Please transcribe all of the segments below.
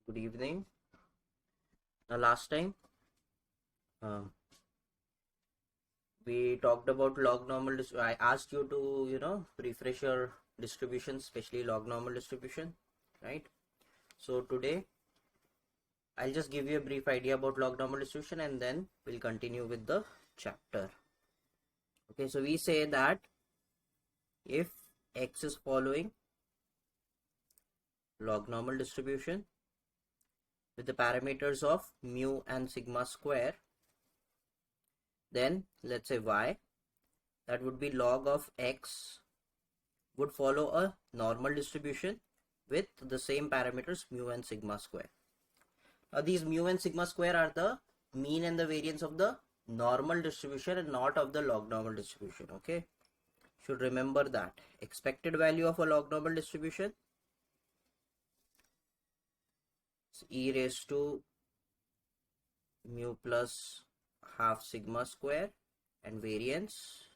Good evening. Now, last time we talked about log normal. I asked you to refresh your distribution, especially log normal distribution, right? So today I'll just give you a brief idea about log normal distribution, and then we'll continue with the chapter. Okay, so we say that if X is following log normal distribution with the parameters of mu and sigma square, then let's say Y, that would be log of X would follow a normal distribution with the same parameters mu and sigma square. Now these mu and sigma square are the mean and the variance of the normal distribution and not of the log normal distribution. Okay, should remember that expected value of a log normal distribution is e raised to mu plus half sigma square, and variance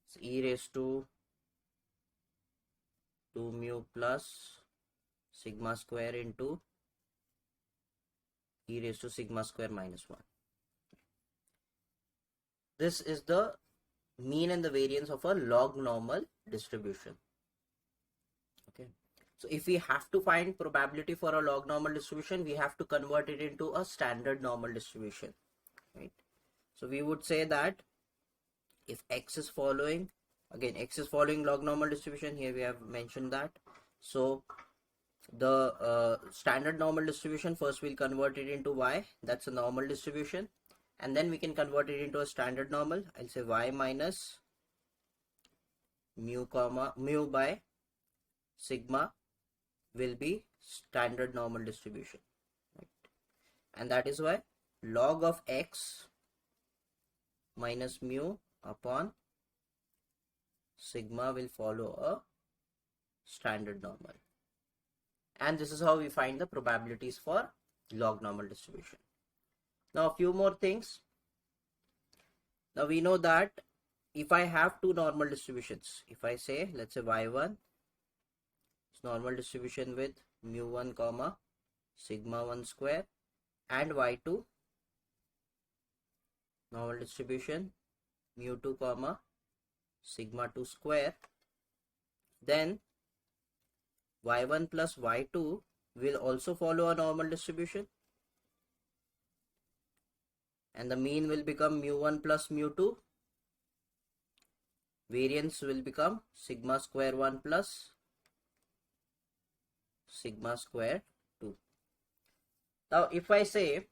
is e raised to 2 mu plus sigma square into e raised to sigma square minus 1. This is the mean and the variance of a log normal distribution. Okay, so if we have to find probability for a log normal distribution, we have to convert it into a standard normal distribution, right? So we would say that if X is following, again X is following log normal distribution, here we have mentioned that. So the standard normal distribution, first we'll convert it into Y, that's a normal distribution, and then we can convert it into a standard normal. I'll say Y minus mu by sigma will be standard normal distribution, right? And that is why log of X minus mu upon sigma will follow a standard normal. And this is how we find the probabilities for log normal distribution. Now a few more things. Now we know that if I have two normal distributions, if I say, let's say y1 is normal distribution with mu1 comma sigma 1 square, and y2 normal distribution mu2 comma sigma 2 square, then y1 plus y2 will also follow a normal distribution, and the mean will become mu1 plus mu2, variance will become sigma square 1 plus sigma square 2. Now if I say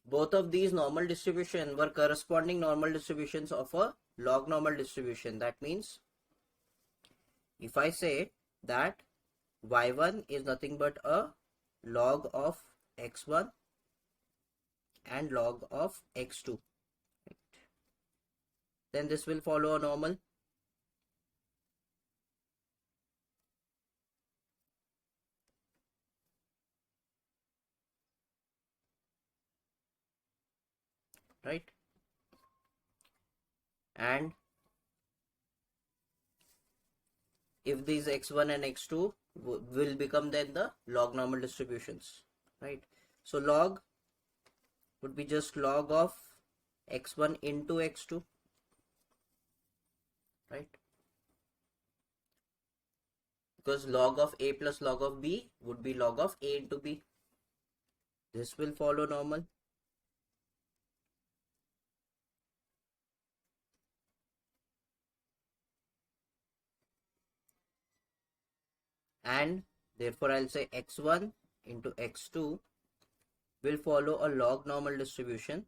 both of these normal distribution were corresponding normal distributions of a log normal distribution, that means if I say that y1 is nothing but a log of x1 and log of x2, right, then this will follow a normal. Right, and if these x1 and x2 will become then the log normal distributions, right? So log would be just log of x1 into x2, right? Because log of a plus log of b would be log of a into b. This will follow normal. And therefore I'll say x1 into x2 will follow a log normal distribution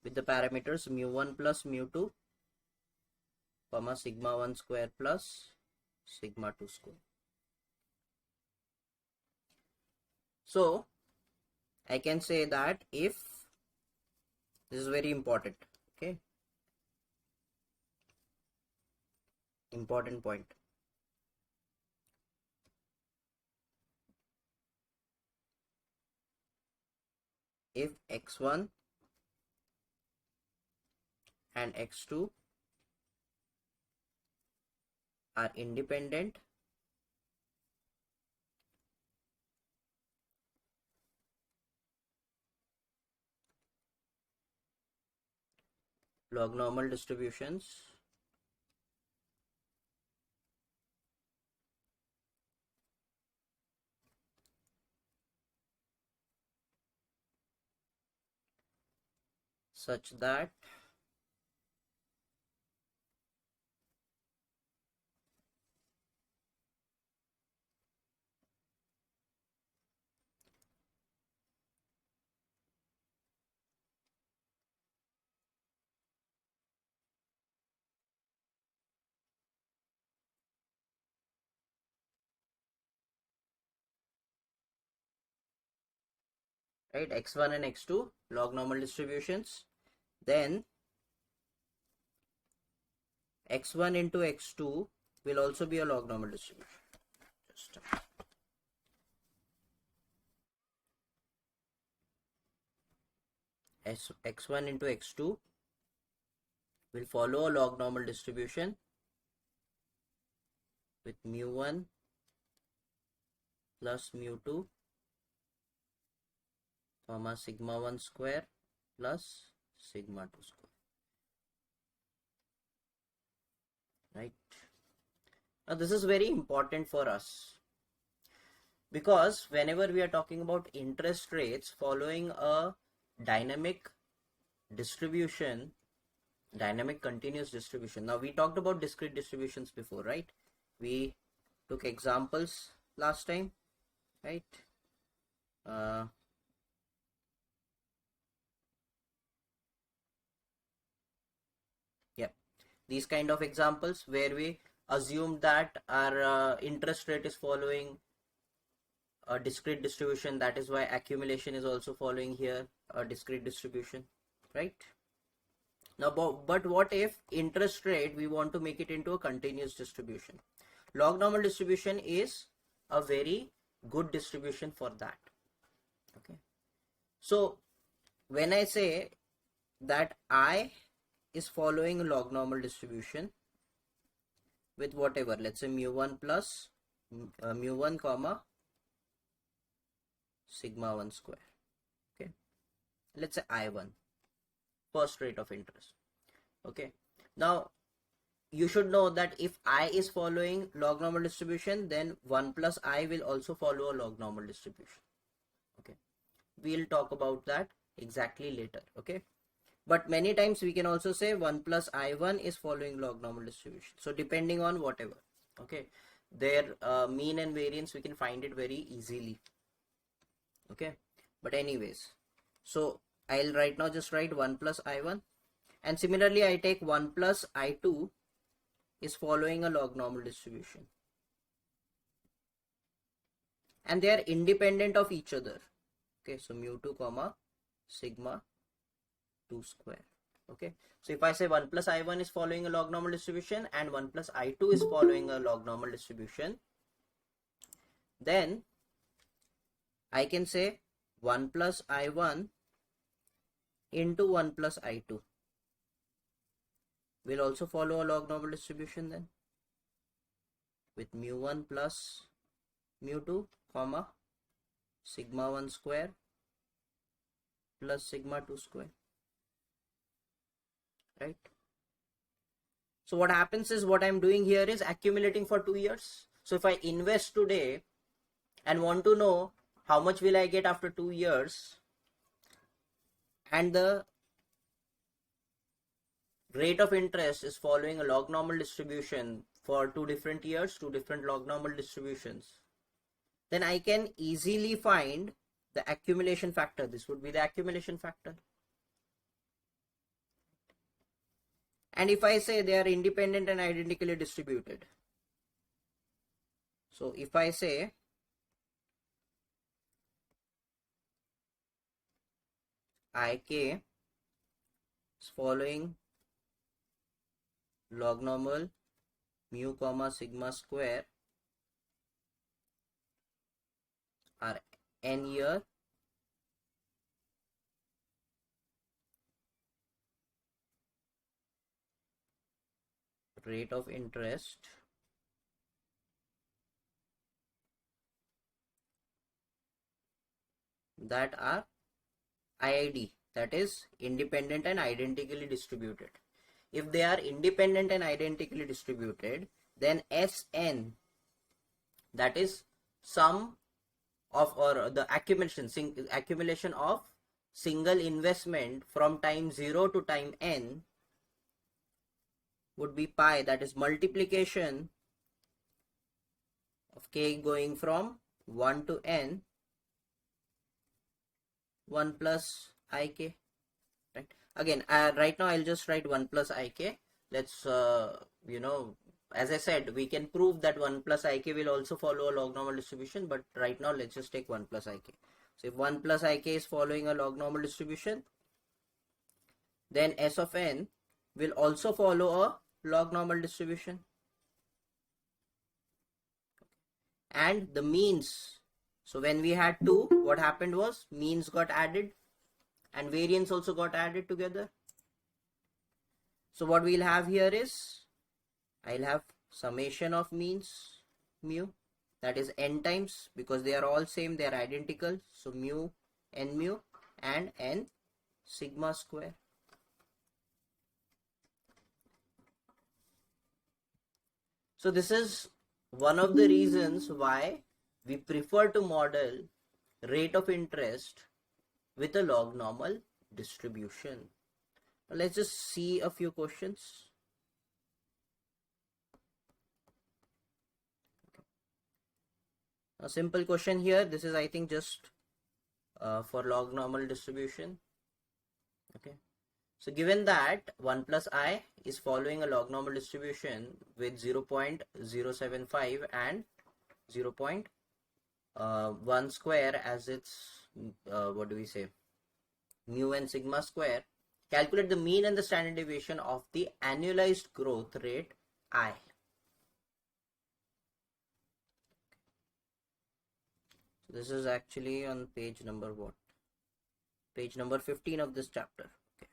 with the parameters mu1 plus mu2 comma sigma 1 square plus sigma 2 square. So I can say that if this is very important, okay, important point. if x1 and x2 are independent log normal distributions such that right, x1 and x2 log normal distributions, then x1 into x2 will also be a log normal distribution. Just x1 into x2 will follow a log normal distribution with mu1 plus mu2 comma sigma 1 square plus sigma 2 square, right? Now this is very important for us because whenever we are talking about interest rates following a dynamic distribution, dynamic continuous distribution. Now we talked about discrete distributions before, right? We took examples last time, right? Yeah, these kind of examples where we assume that our interest rate is following a discrete distribution. That is why accumulation is also following here a discrete distribution, right? Now, but what if interest rate we want to make it into a continuous distribution? Log normal distribution is a very good distribution for that. Okay, so when I say that I is following a log normal distribution with whatever, let's say mu1 plus mu1 comma sigma 1 square, okay, let's say I1, first rate of interest. Okay, now you should know that if I is following log normal distribution, then 1 plus I will also follow a log normal distribution. Okay, we'll talk about that exactly later. Okay, but many times we can also say 1 plus I1 is following log normal distribution. So depending on whatever, okay, their mean and variance we can find it very easily. Okay, but anyways, so I'll right now just write 1 plus I1, and similarly I take 1 plus I2 is following a log normal distribution, and they are independent of each other. Okay, so mu2 comma sigma 2 square. Okay, so if I say 1 plus I1 is following a log normal distribution and 1 plus I2 is following a log normal distribution, then I can say 1 plus I1 into 1 plus I2 will also follow a log normal distribution then, with mu1 plus mu2 comma sigma 1 square plus sigma 2 square, right? So what happens is, what I'm doing here is accumulating for 2 years. So if I invest today and want to know how much will I get after 2 years, and the rate of interest is following a log normal distribution for 2 different years, 2 different log normal distributions, then I can easily find the accumulation factor. This would be the accumulation factor. And if I say they are independent and identically distributed, so if I say IK is following log normal mu comma sigma square are n year rate of interest that are IID, that is independent and identically distributed. If they are independent and identically distributed, then Sn, that is sum of or the accumulation of single investment from time 0 to time n would be pi, that is multiplication of k going from 1 to n 1 plus ik, right? Again, right now I'll just write 1 plus ik. Let's as I said, we can prove that 1 plus ik will also follow a log normal distribution, but right now let's just take 1 plus ik. So if 1 plus ik is following a log normal distribution, then S of n will also follow a log normal distribution. And the means, so when we had 2, what happened was means got added and variance also got added together. So what we'll have here is, I'll have summation of means mu, that is n times, because they are all same, they are identical, so mu and n sigma square. So this is one of the reasons why we prefer to model rate of interest with a log normal distribution. Now let's just see a few questions. A simple question here. This is, I think, just for log normal distribution. Okay. So given that 1 plus I is following a log normal distribution with 0.075 and 0.1 square as its, what do we say, mu and sigma square, calculate the mean and the standard deviation of the annualized growth rate I. So this is actually on page number what? Page number 15 of this chapter. Okay.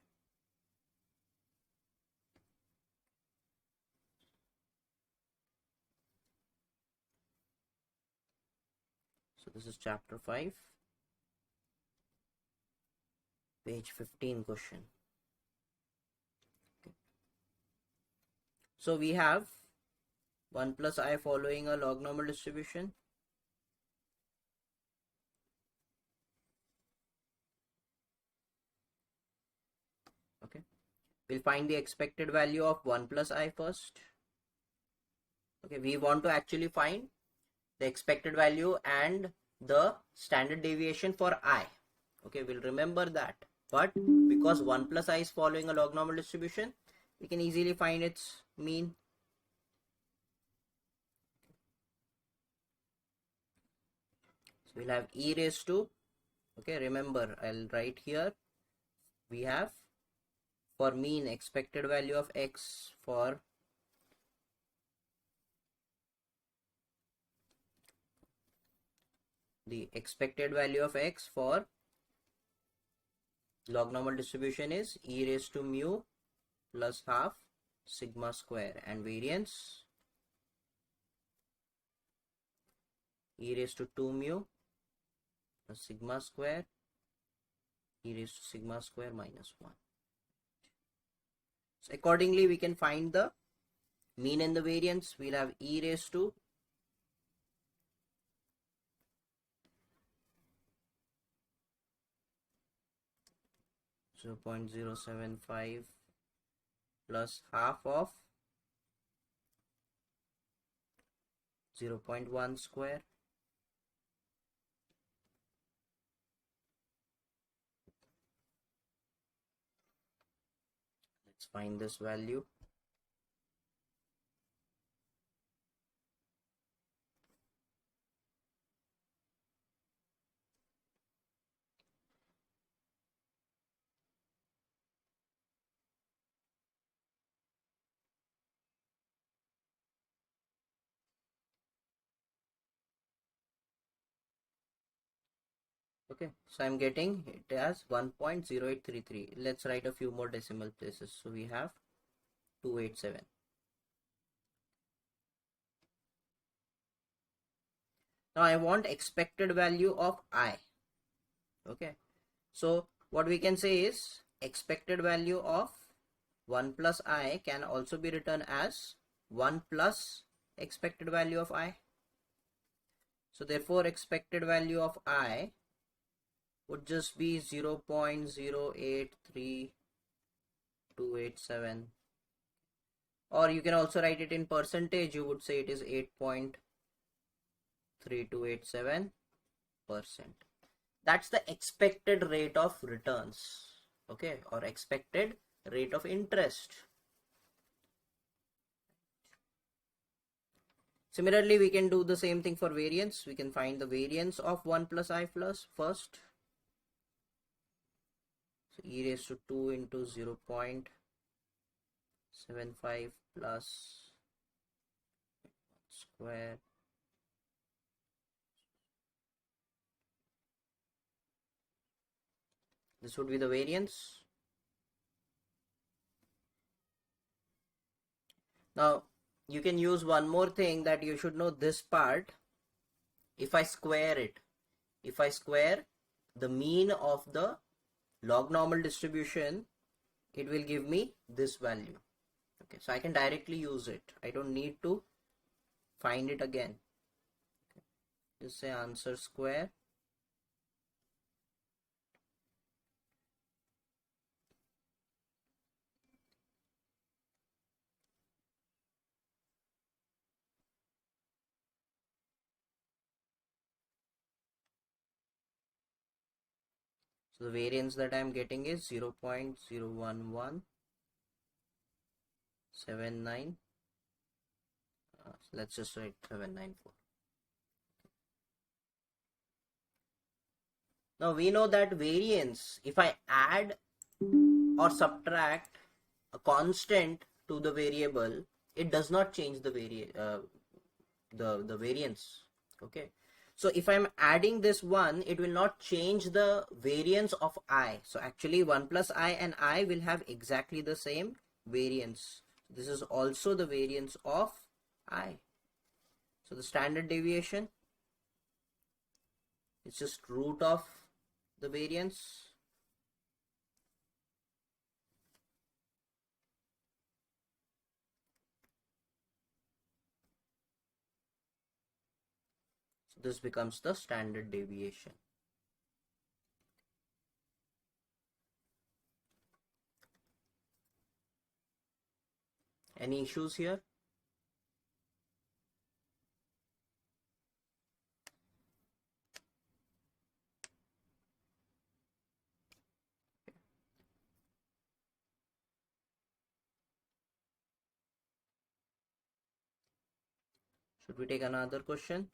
So this is chapter 5, page 15 question. Okay. So we have 1 plus I following a log normal distribution. Okay. We'll find the expected value of 1 plus I first. Okay, we want to actually find the expected value and the standard deviation for I. Okay, we'll remember that. But because 1 plus I is following a log normal distribution, we can easily find its mean. So we'll have e raised to, okay, remember, I'll write here, we have for mean expected value of x for the expected value of x for log normal distribution is e raised to mu plus half sigma square, and variance e raised to 2 mu plus sigma square e raised to sigma square minus 1. So accordingly we can find the mean and the variance. We'll have e raised to 0.075 plus half of 0.1 square let's find this value. Okay, so I'm getting it as 1.0833. Let's write a few more decimal places. So we have 287. Now I want expected value of I. Okay, so what we can say is expected value of 1 plus I can also be written as 1 plus expected value of I. So therefore expected value of I would just be 0.083287, or you can also write it in percentage. You would say it is 8.3287%. That's the expected rate of returns, okay, or expected rate of interest. Similarly, we can do the same thing for variance. We can find the variance of 1 plus I plus first. So e raised to 2 into 0.75 plus square this would be the variance. Now you can use one more thing that you should know this part. If I square it, if I square the mean of the log normal distribution, it will give me this value. Okay, so I can directly use it. I don't need to find it again. Okay. Just say answer square. So the variance that I am getting is 0.011799. So let's just write 794. Now we know that variance, if I add or subtract a constant to the variable, it does not change the variance. Okay, so if I'm adding this 1, it will not change the variance of I. So actually 1 plus I and I will have exactly the same variance. This is also the variance of I. So the standard deviation is just root of the variance. So this becomes the standard deviation. Any issues here? Should we take another question?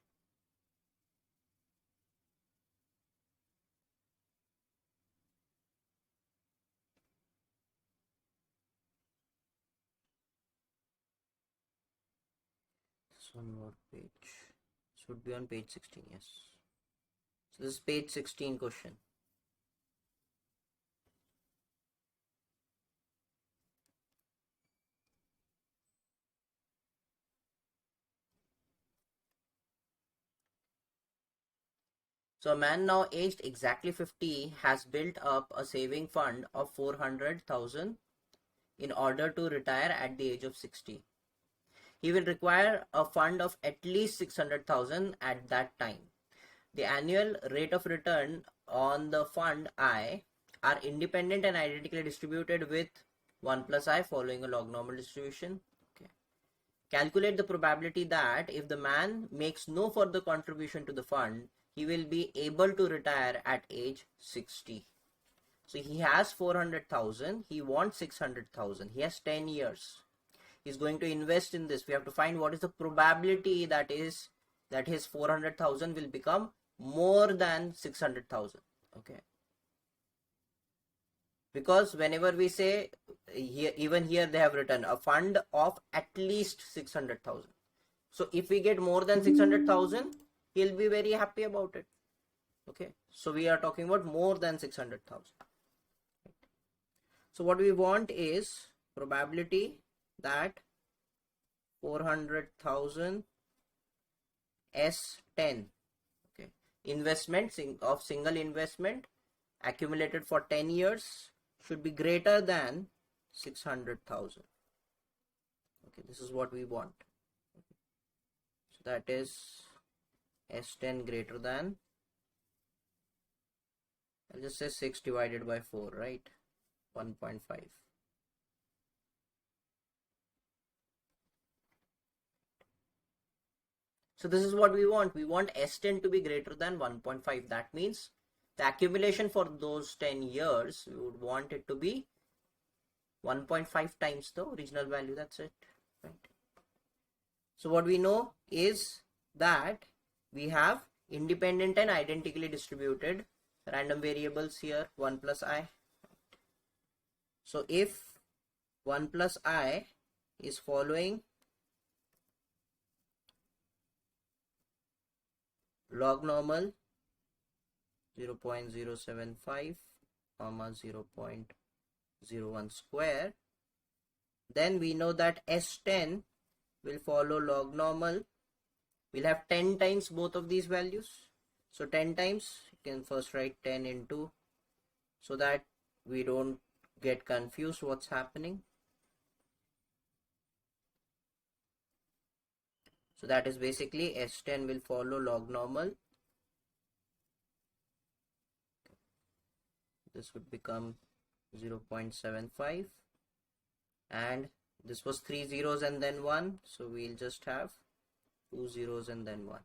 This one more page. Should be on page 16, yes. So this is page 16 question. So a man now aged exactly 50 has built up a saving fund of 400,000 in order to retire at the age of 60. He will require a fund of at least 600,000 at that time. The annual rate of return on the fund I are independent and identically distributed with 1 plus I following a log normal distribution. Okay. Calculate the probability that if the man makes no further contribution to the fund, he will be able to retire at age 60. So he has 400,000, he wants 600,000, he has 10 years. He's going to invest in this. We have to find what is the probability that his 400,000 will become more than 600,000. Okay. Because whenever we say here, even here they have written a fund of at least 600,000. So if we get more than 600,000, he'll be very happy about it. Okay. So we are talking about more than 600,000. So what we want is probability that 400,000 S10 investment of single investment accumulated for 10 years should be greater than 600,000. Okay, this is what we want. So that is S10 greater than, I'll just say 6 divided by 4, right? 1.5. So this is what we want. We want S10 to be greater than 1.5. That means the accumulation for those 10 years, we would want it to be 1.5 times the original value. That's it, right? So what we know is that we have independent and identically distributed random variables here, 1 plus I. So if 1 plus I is following log normal 0.075 comma 0.01 square, then we know that S10 will follow log normal. We'll have 10 times both of these values. So 10 times, you can first write 10 into, so that we don't get confused what's happening. So that is basically S10 will follow log normal. This would become 0.75, and this was 3 zeros and then 1, so we'll just have 2 zeros and then 1.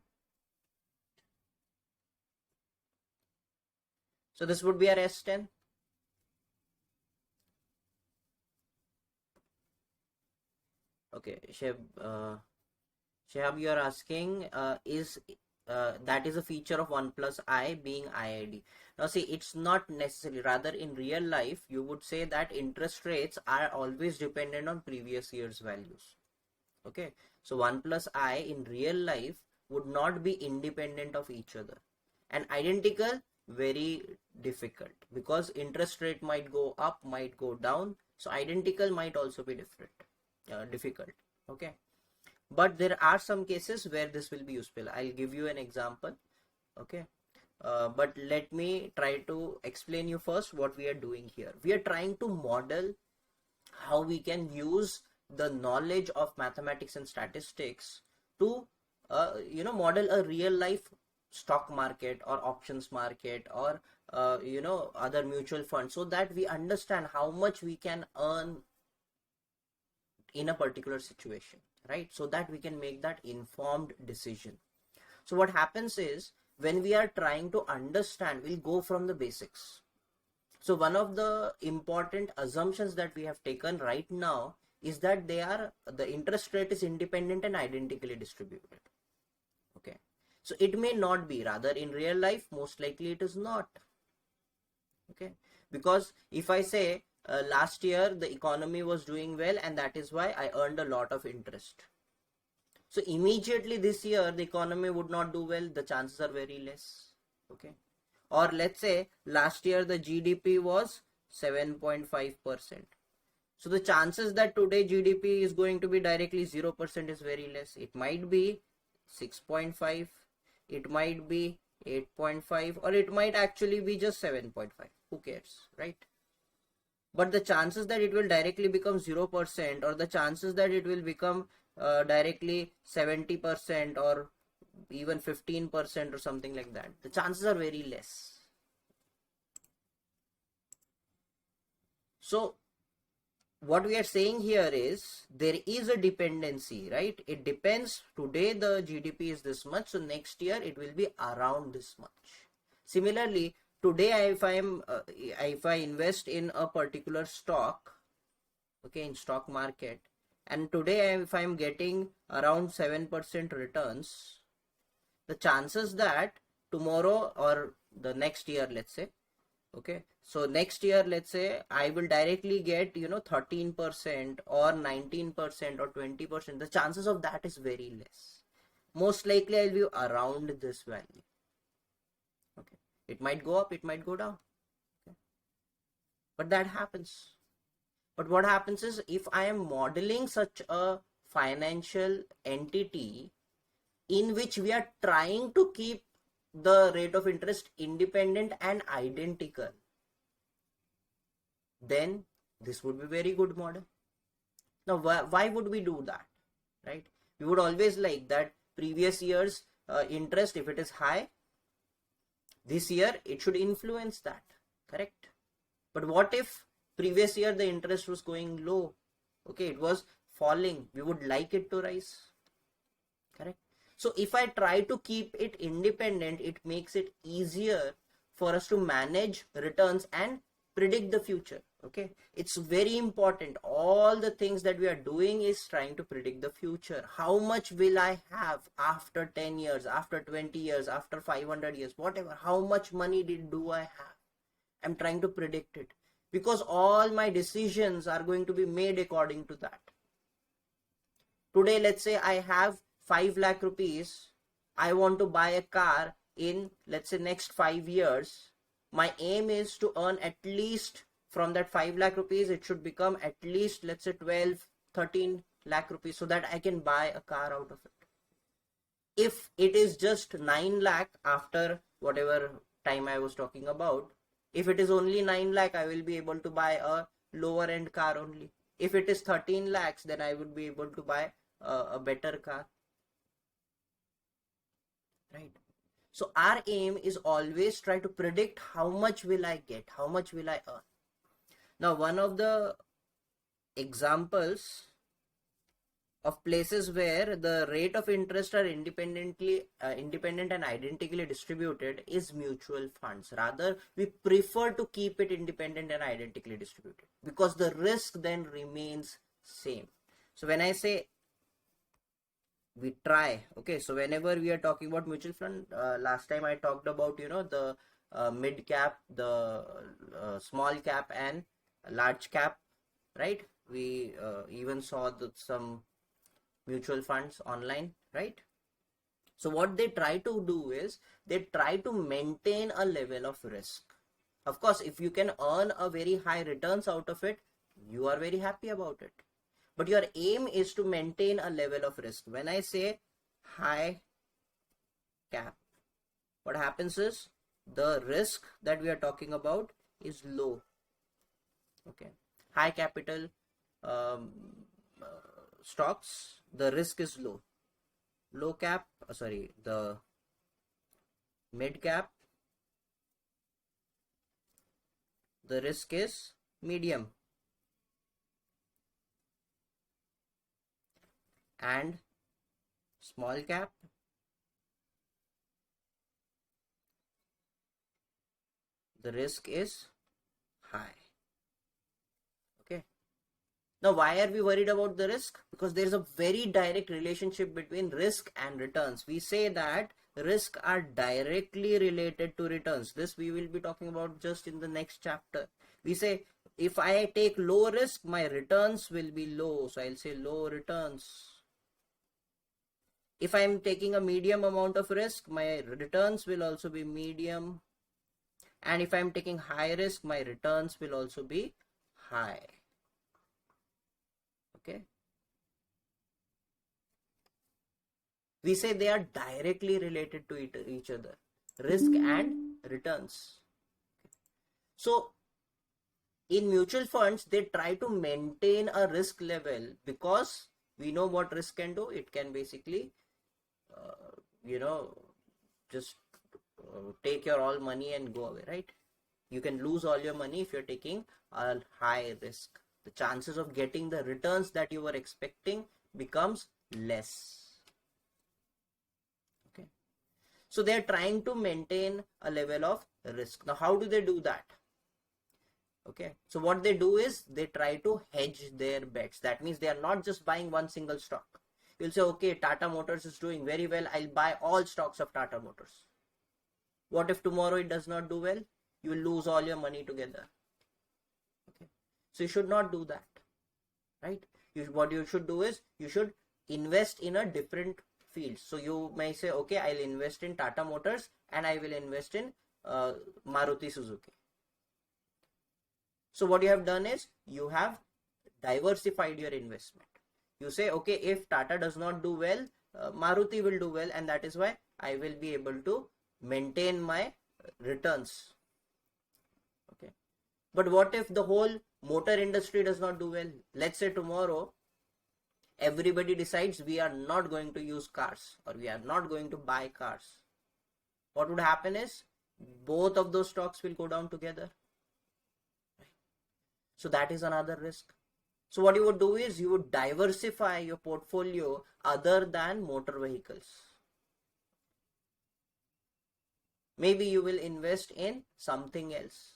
So this would be our S10. Okay, Shehab, you are asking, that is a feature of 1 plus I being IID. Now see, it's not necessarily, rather in real life, you would say that interest rates are always dependent on previous year's values. Okay, so 1 plus I in real life would not be independent of each other. And identical, very difficult, because interest rate might go up, might go down. So identical might also be difficult. Okay. But there are some cases where this will be useful. I'll give you an example. Okay. But let me try to explain you first what we are doing here. We are trying to model how we can use the knowledge of mathematics and statistics to, model a real life stock market or options market or, other mutual funds, so that we understand how much we can earn in a particular situation, right? So that we can make that informed decision. So what happens is, when we are trying to understand, we'll go from the basics. So one of the important assumptions that we have taken right now is that the interest rate is independent and identically distributed. Okay. So it may not be, rather in real life, most likely it is not. Okay. Because if I say, last year the economy was doing well and that is why I earned a lot of interest. So immediately this year the economy would not do well, the chances are very less. Okay. Or let's say last year the GDP was 7.5%. So the chances that today GDP is going to be directly 0% is very less. It might be 6.5, it might be 8.5, or it might actually be just 7.5. Who cares, right? But the chances that it will directly become 0%, or the chances that it will become directly 70% or even 15% or something like that, the chances are very less. So what we are saying here is there is a dependency, right? It depends. Today the GDP is this much, so next year it will be around this much. Similarly, today if I invest in a particular stock, okay, in stock market, and today if I'm getting around 7% returns, the chances that tomorrow or the next year, let's say, okay, so next year, let's say I will directly get 13% or 19% or 20%, the chances of that is very less. Most likely I'll be around this value. Okay, it might go up, it might go down. Okay. But that happens. But what happens is, if I am modeling such a financial entity in which we are trying to keep the rate of interest independent and identical, then this would be very good model. Now, why would we do that, right? We would always like that previous year's interest, if it is high, this year it should influence that, correct? But what if previous year the interest was going low, okay, it was falling, we would like it to rise, correct? So if I try to keep it independent, it makes it easier for us to manage returns and predict the future. Okay, it's very important. All the things that we are doing is trying to predict the future. How much will I have after 10 years, after 20 years, after 500 years, whatever? How much money do I have? I'm trying to predict it, because all my decisions are going to be made according to that. Today, let's say I have 5 lakh rupees. I want to buy a car in, let's say, next 5 years. My aim is to earn at least from that 5 lakh rupees, it should become at least, let's say, 12, 13 lakh rupees, so that I can buy a car out of it. If it is just 9 lakh after whatever time I was talking about, if it is only 9 lakh, I will be able to buy a lower end car only. If it is 13 lakhs, then I would be able to buy a better car, right? So our aim is always try to predict how much will I get, how much will I earn. Now, one of the examples of places where the rate of interest are independent and identically distributed is mutual funds. Rather, we prefer to keep it independent and identically distributed, because the risk then remains same. So when I say we try, okay, so whenever we are talking about mutual fund, last time I talked about, the mid cap, the small cap and large cap, right? We even saw some mutual funds online, right? So what they try to do is they try to maintain a level of risk. Of course, if you can earn a very high returns out of it, you are very happy about it. But your aim is to maintain a level of risk. When I say high cap, what happens is the risk that we are talking about is low. Okay, high capital stocks, the risk is low. Low cap, the mid cap, the risk is medium. And small cap, the risk is high. Okay. Now, why are we worried about the risk? Because there is a very direct relationship between risk and returns. We say that risk are directly related to returns. This we will be talking about just in the next chapter. We say if I take low risk, my returns will be low. So I'll say low returns. If I'm taking a medium amount of risk, my returns will also be medium. And if I'm taking high risk, my returns will also be high. Okay. We say they are directly related to each other, risk and returns. So in mutual funds, they try to maintain a risk level, because we know what risk can do. It can basically just take your all money and go away, right? You can lose all your money if you're taking a high risk. The chances of getting the returns that you were expecting becomes less. Okay. So they're trying to maintain a level of risk. Now, how do they do that? Okay. So what they do is they try to hedge their bets. That means they are not just buying one single stock. You'll say, okay, Tata Motors is doing very well. I'll buy all stocks of Tata Motors. What if tomorrow it does not do well? You will lose all your money together. Okay. So you should not do that, right? What you should do is you should invest in a different field. So you may say, okay, I'll invest in Tata Motors and I will invest in Maruti Suzuki. So what you have done is you have diversified your investment. You say, okay, if Tata does not do well, Maruti will do well, and that is why I will be able to maintain my returns. Okay, but what if the whole motor industry does not do well? Let's say tomorrow everybody decides we are not going to use cars, or we are not going to buy cars. What would happen is both of those stocks will go down together. So that is another risk. So what you would do is you would diversify your portfolio other than motor vehicles. Maybe you will invest in something else.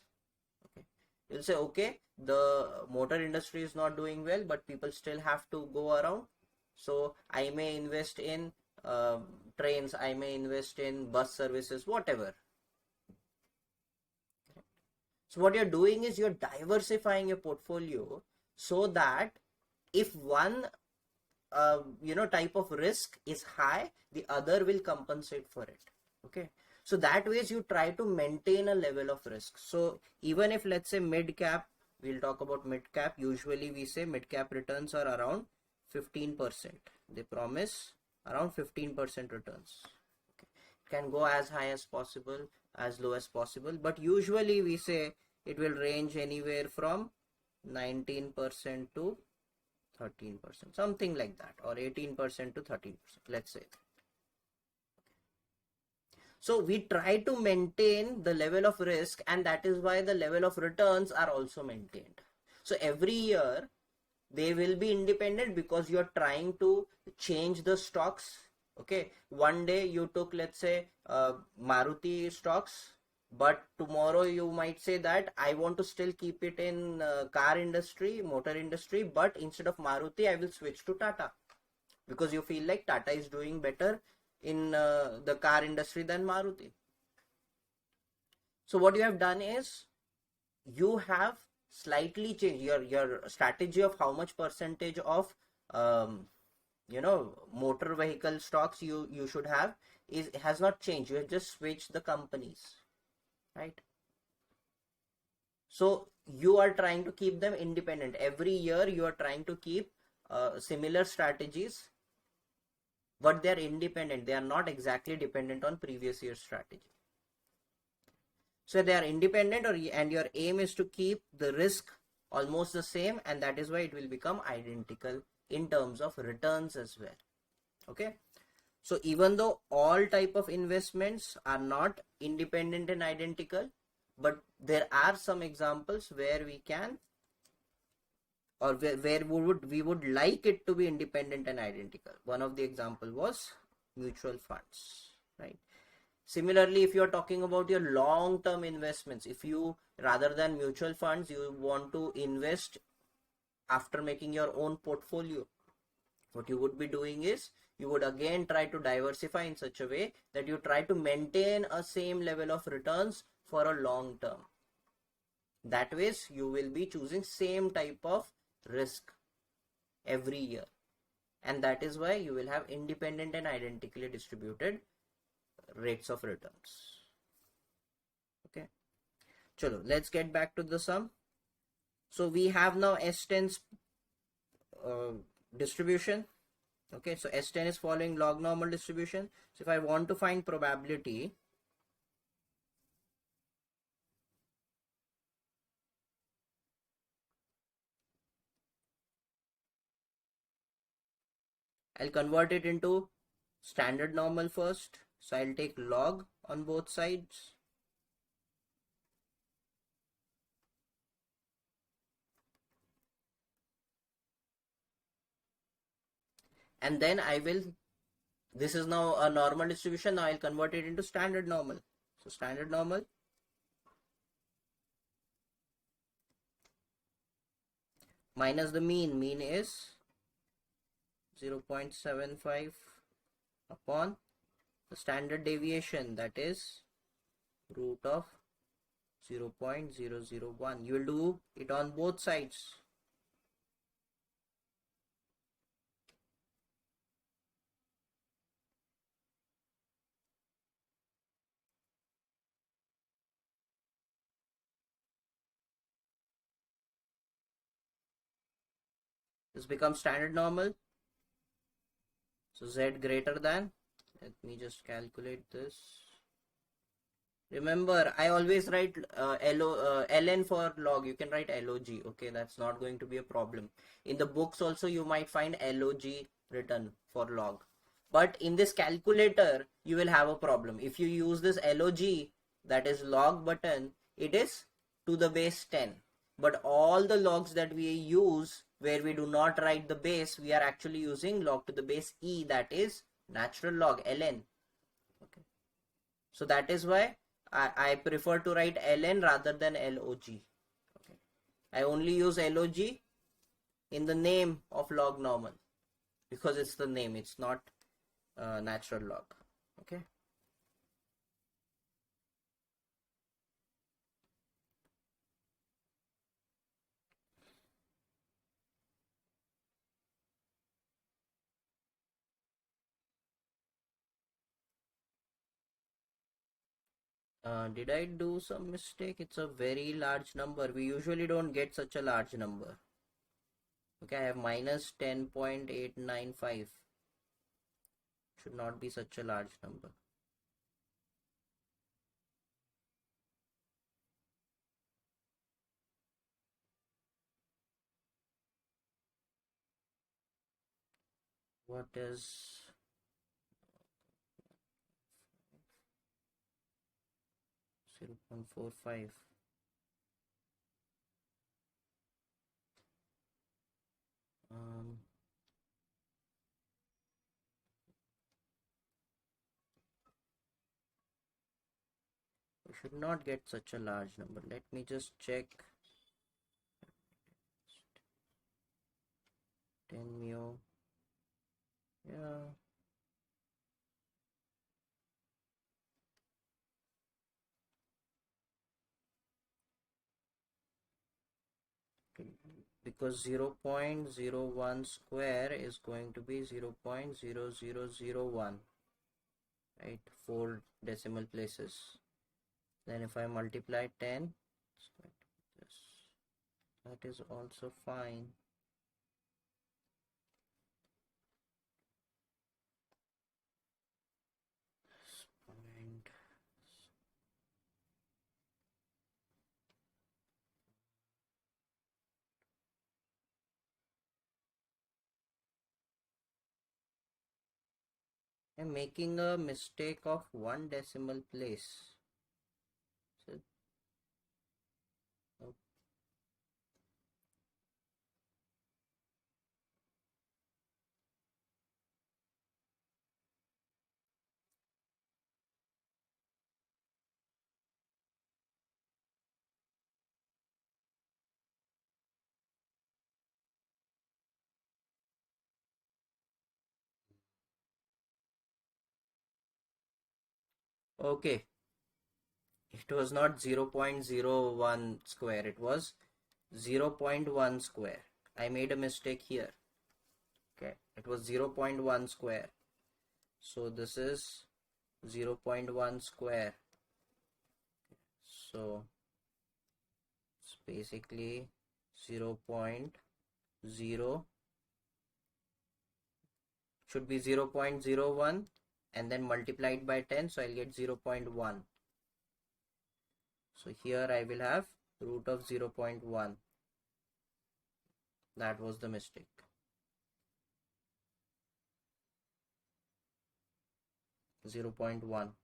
Okay, you'll say, okay, the motor industry is not doing well, but people still have to go around. So I may invest in trains, I may invest in bus services, whatever. So what you're doing is you're diversifying your portfolio so that if one type of risk is high, the other will compensate for it. Okay, so that ways you try to maintain a level of risk. So even if, let's say, mid cap, we'll talk about mid cap, usually we say mid cap returns are around 15%. They promise around 15% returns. Okay, it can go as high as possible, as low as possible, but usually we say it will range anywhere from 19% to 13%, something like that, or 18% to 13%, let's say. So we try to maintain the level of risk, and that is why the level of returns are also maintained. So every year they will be independent because you are trying to change the stocks. Okay, one day you took, let's say, Maruti stocks, but tomorrow you might say that I want to still keep it in car industry, motor industry, but instead of Maruti I will switch to Tata, because you feel like Tata is doing better in the car industry than Maruti. So what you have done is you have slightly changed your strategy of how much percentage of motor vehicle stocks you should have has not changed. You have just switched the companies, right? So you are trying to keep them independent. Every year you are trying to keep similar strategies, but they are independent. They are not exactly dependent on previous year's strategy. So they are independent, and your aim is to keep the risk almost the same, and that is why it will become identical in terms of returns as well. Okay, so even though all type of investments are not independent and identical, but there are some examples where we can, or where we would like it to be independent and identical. One of the example was mutual funds, right? Similarly, if you are talking about your long-term investments, if you, rather than mutual funds, you want to invest after making your own portfolio, what you would be doing is you would again try to diversify in such a way that you try to maintain a same level of returns for a long term. That ways you will be choosing same type of risk every year, and that is why you will have independent and identically distributed rates of returns. Okay, chalo, let's get back to the sum. So we have now S10's distribution. Okay, so S10 is following log normal distribution. So if I want to find probability, I'll convert it into standard normal first. So I'll take log on both sides. And then I will, this is now a normal distribution. Now I'll convert it into standard normal. So standard normal minus the mean. Mean is 0.75 upon the standard deviation, that is root of 0.001. You will do it on both sides. This becomes standard normal. So Z greater than, let me just calculate this, Remember, I always write ln for log. You can write log. Okay, that's not going to be a problem. In the books also, you might find log written for log. But in this calculator, you will have a problem. If you use this log, that is log button, it is to the base 10. But all the logs that we use where we do not write the base, we are actually using log to the base e, that is natural log, ln. Okay. So that is why I prefer to write ln rather than log. Okay. I only use log in the name of log normal because it's the name, it's not natural log. Okay. Did I do some mistake? It's a very large number. We usually don't get such a large number. Okay, I have minus 10.895. Should not be such a large number. What is 0.45? We should not get such a large number. Let me just check. 10 mu. Yeah. Because 0.01 square is going to be 0.0001, right? 4 decimal places. Then if I multiply 10, it's going to be this. That is also fine. I'm making a mistake of 1 decimal place. So, okay, it was not 0.01 square, it was 0.1 square. I made a mistake here. Okay, it was 0.1 square. So this is 0.1 square. So it's basically 0.0, should be 0.01 and then multiplied by 10, so I'll get 0.1. So here I will have root of 0.1. That was the mistake. Zero 0.1.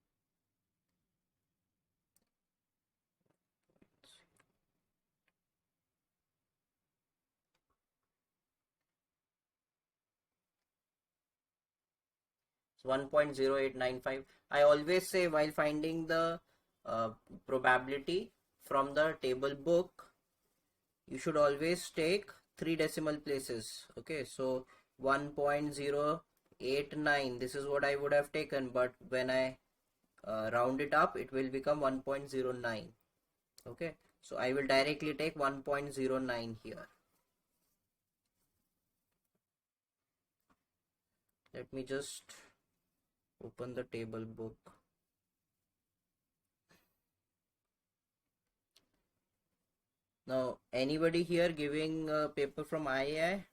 So 1.0895. I always say while finding the probability from the table book, you should always take 3 decimal places. Okay, so 1.089, this is what I would have taken, but when I round it up, it will become 1.09. Okay, so I will directly take 1.09 here. Let me just open the table book. Now, anybody here giving a paper from IAI?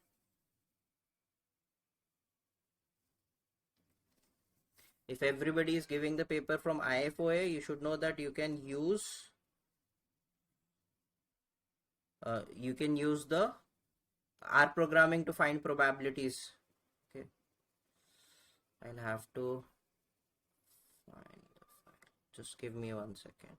If everybody is giving the paper from IFOA, you should know that you can use the R programming to find probabilities. Okay, I'll have to find the file. Just give me 1 second.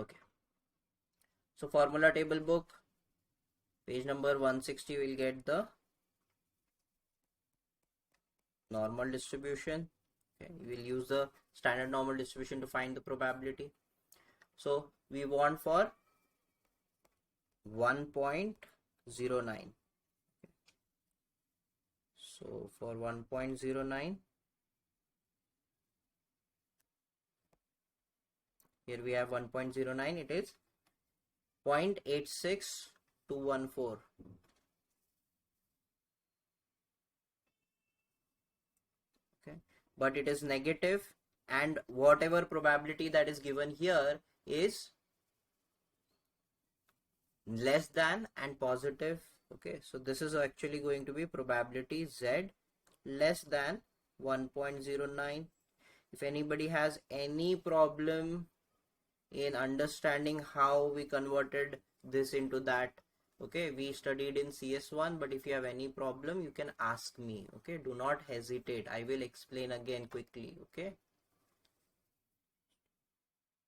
Okay, so formula table book, page number 160, will get the normal distribution. Okay, we will use the standard normal distribution to find the probability. So we want for 1.09. So for 1.09, here we have 1.09, it is 0.86214. Okay, but it is negative, and whatever probability that is given here is less than and positive. Okay, so this is actually going to be probability Z less than 1.09. If anybody has any problem in understanding how we converted this into that, okay, we studied in CS1, but if you have any problem, you can ask me. Okay, do not hesitate, I will explain again quickly. Okay,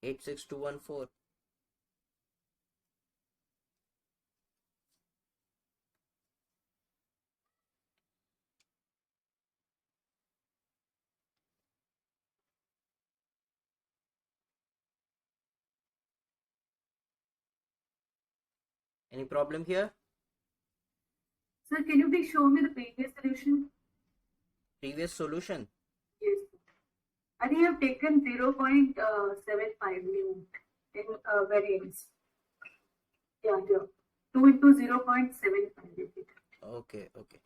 86214. Any problem here? Sir, can you please show me the previous solution? Previous solution? Yes. I think I've taken 0.75 new in variance. Yeah, yeah. 2 into 0.75. Okay, okay.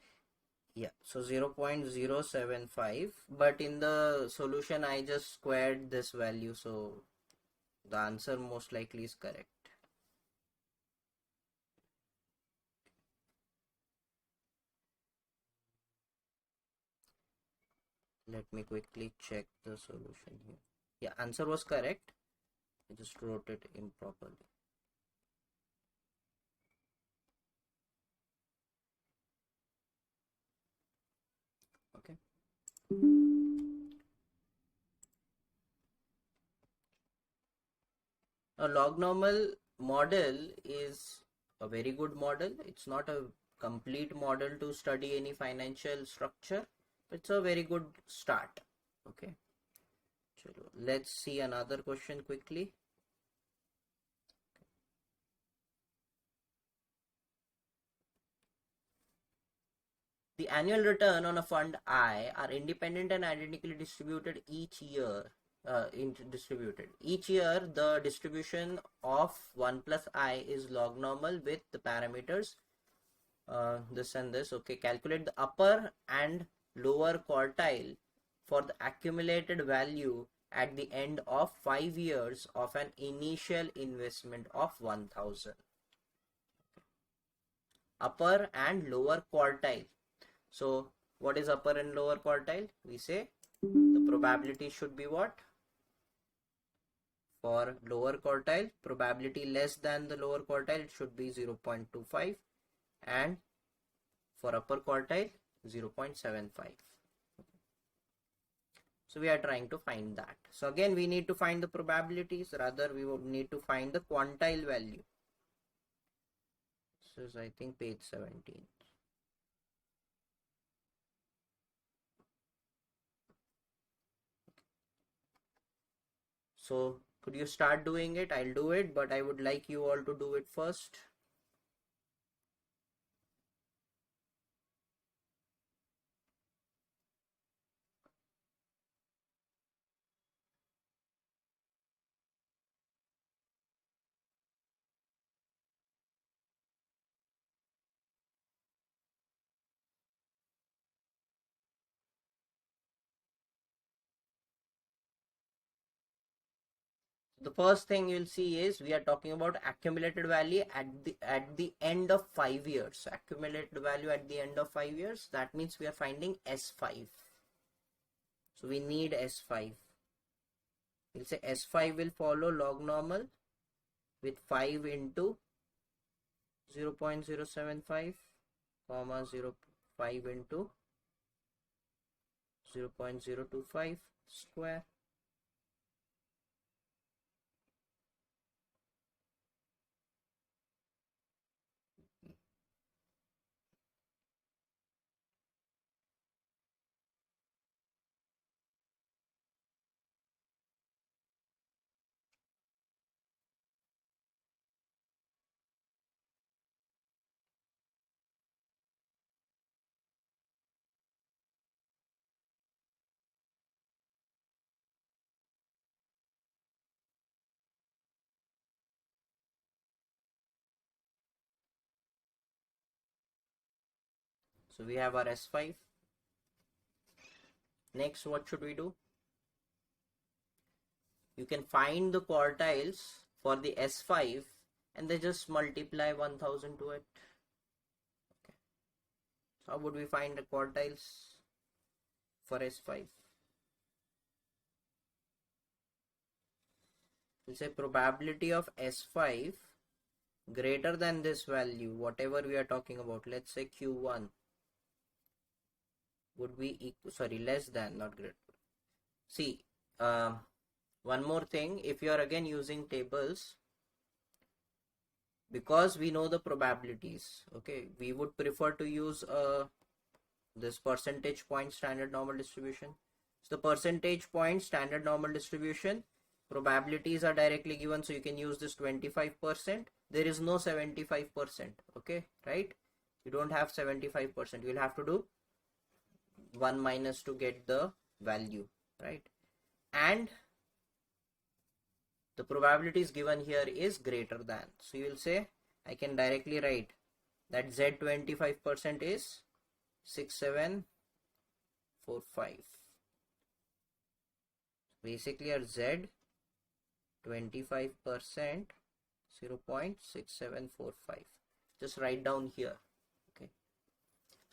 Yeah, so 0.075, but in the solution I just squared this value, so the answer most likely is correct. Let me quickly check the solution here. Yeah, answer was correct. I just wrote it improperly. Okay. A log normal model is a very good model. It's not a complete model to study any financial structure. It's a very good start. Okay. Chalo, let's see another question quickly. The annual return on a fund I are independent and identically distributed each year. Each year, the distribution of 1 plus I is log normal with the parameters this and this. Okay, calculate the upper and lower quartile for the accumulated value at the end of 5 years of an initial investment of 1000. Upper and lower quartile. So what is upper and lower quartile? We say the probability should be what? For lower quartile, probability less than the lower quartile, it should be 0.25, and for upper quartile 0.75. So we are trying to find that. So again, we need to find the probabilities, rather we would need to find the quantile value. This is, I think, page 17. So could you start doing it? I'll do it, but I would like you all to do it first. the first thing you'll see is we are talking about accumulated value at the end of 5 years. So accumulated value at the end of 5 years, that means we are finding S5. So we need S5. We'll say S5 will follow log normal with 5 into 0.075 comma 0.5 into 0.025 square. So we have our S5. Next, what should we do? You can find the quartiles for the S5 and they just multiply 1000 to it. Okay. So how would we find the quartiles for S5? We'll say probability of S5 greater than this value, whatever we are talking about. Let's say Q1 would be equal, sorry, less than, not greater. See, one more thing, if you are again using tables, because we know the probabilities, okay, we would prefer to use this percentage point standard normal distribution. So the percentage point standard normal distribution, probabilities are directly given, so you can use this 25%. There is no 75%, okay, right? You don't have 75%. You will have to do 1 minus to get the value, right? And the probability is given here is greater than. So you will say, I can directly write that Z 25% is 6745. Basically our Z 25% 0.6745. Just write down here. Okay.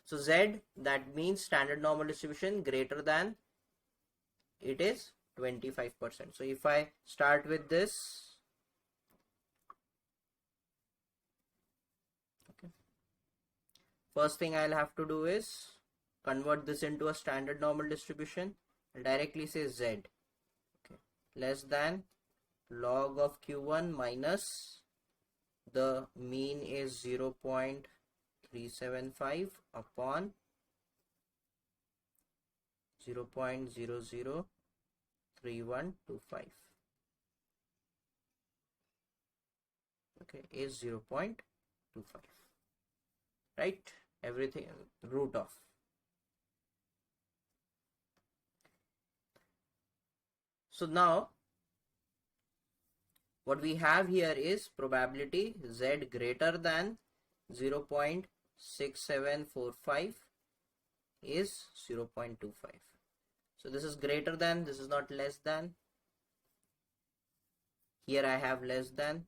So Z, that means standard normal distribution greater than, it is 25%. So if I start with this, okay, first thing I'll have to do is convert this into a standard normal distribution. I'll directly say Z, okay, less than log of Q1 minus the mean is 0.375 upon 0.003125. Okay, is 0.25, right? Everything root of. So now what we have here is probability Z greater than 0.6745 is 0.25. So this is greater than, this is not less than. Here I have less than.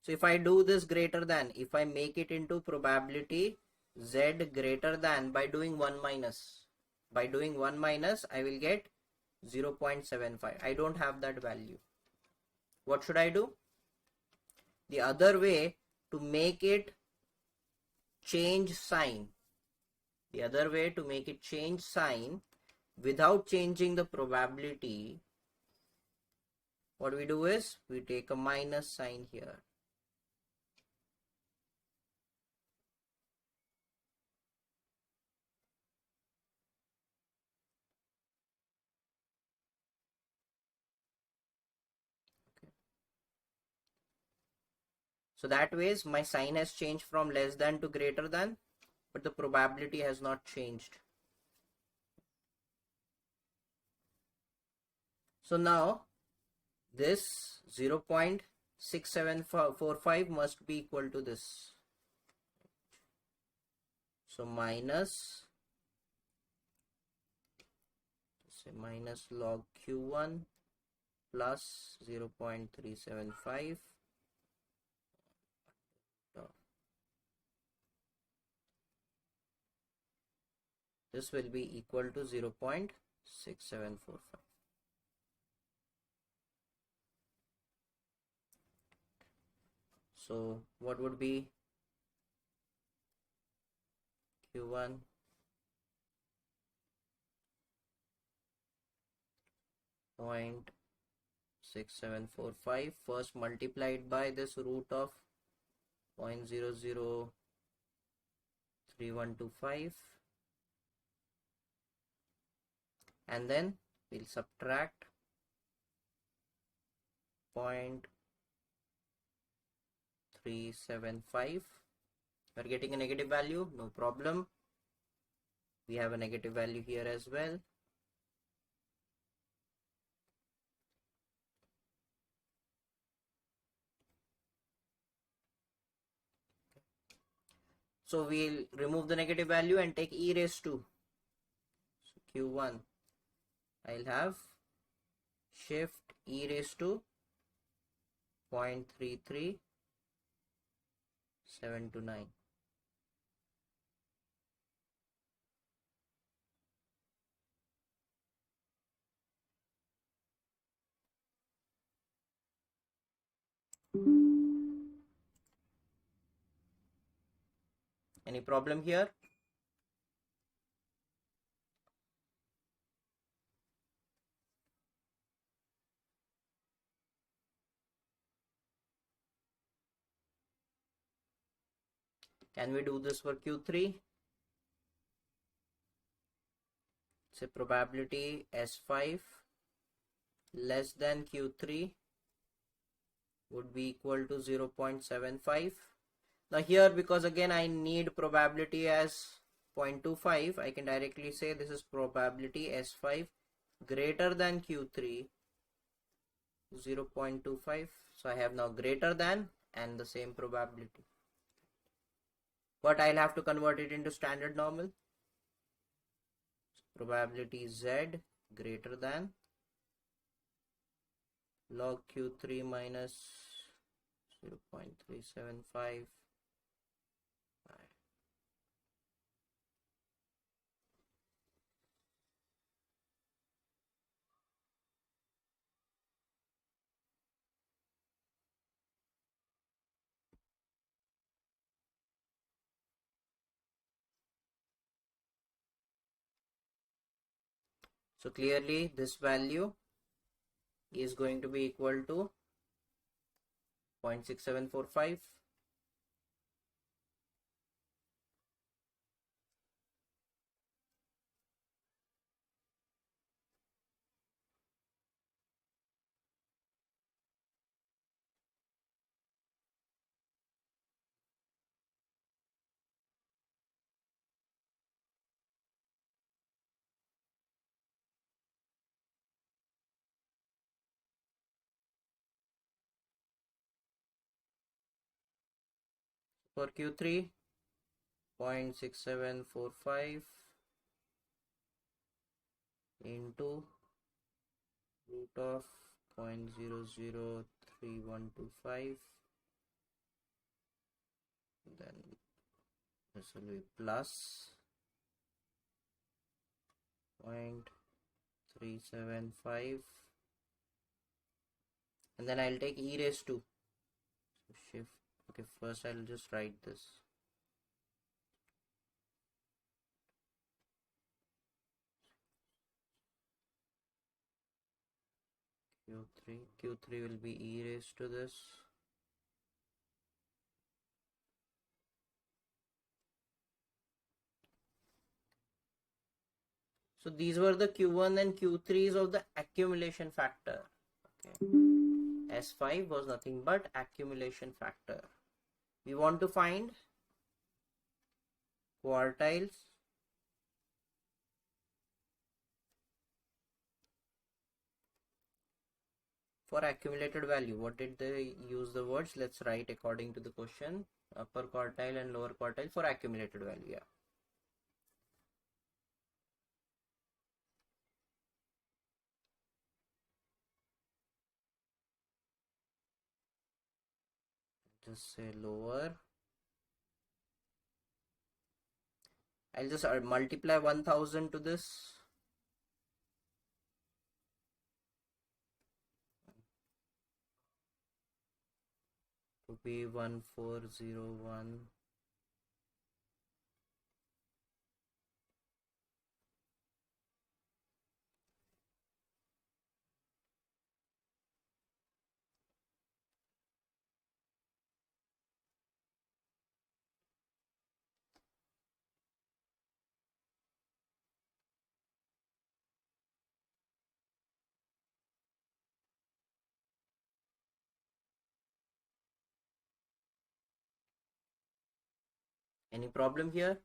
So if I do this greater than, if I make it into probability Z greater than by doing 1 minus. By doing 1 minus, I will get 0.75. I don't have that value. What should I do? The other way to make it change sign. The other way to make it change sign without changing the probability, what we do is we take a minus sign here. Okay. So that way my sign has changed from less than to greater than, but the probability has not changed. So now this 0.6745 must be equal to this. So minus, say minus log Q1 plus 0.375. This will be equal to 0.6745. So what would be Q1? 0.6745 first multiplied by this root of 0.003125, and then we'll subtract 0.375. we're getting a negative value, no problem, we have a negative value here as well. So we'll remove the negative value and take e raised to, so Q1 I'll have shift e raised to 0.33729. Any problem here? Can we do this for Q3? Say probability S5 less than Q3 would be equal to 0.75. Now here, because again I need probability as 0.25, I can directly say this is probability S5 greater than Q3 0.25. So I have now greater than and the same probability, but I'll have to convert it into standard normal. Probability Z greater than log Q3 minus 0.375. So clearly this value is going to be equal to 0.6745. For Q3, 0.6745 into root of 0.003125, then this will be plus 0.375, and then I'll take e raised to, so shift, okay, first I'll just write this. Q3 will be e raised to this. So these were the Q1 and Q3s of the accumulation factor. Okay. S5 was nothing but accumulation factor. We want to find quartiles for accumulated value. What did they use the words? Let's write according to the question. Upper quartile and lower quartile for accumulated value. Yeah. just say lower. I'll just multiply 1000 to this. To be 1401. Any problem here?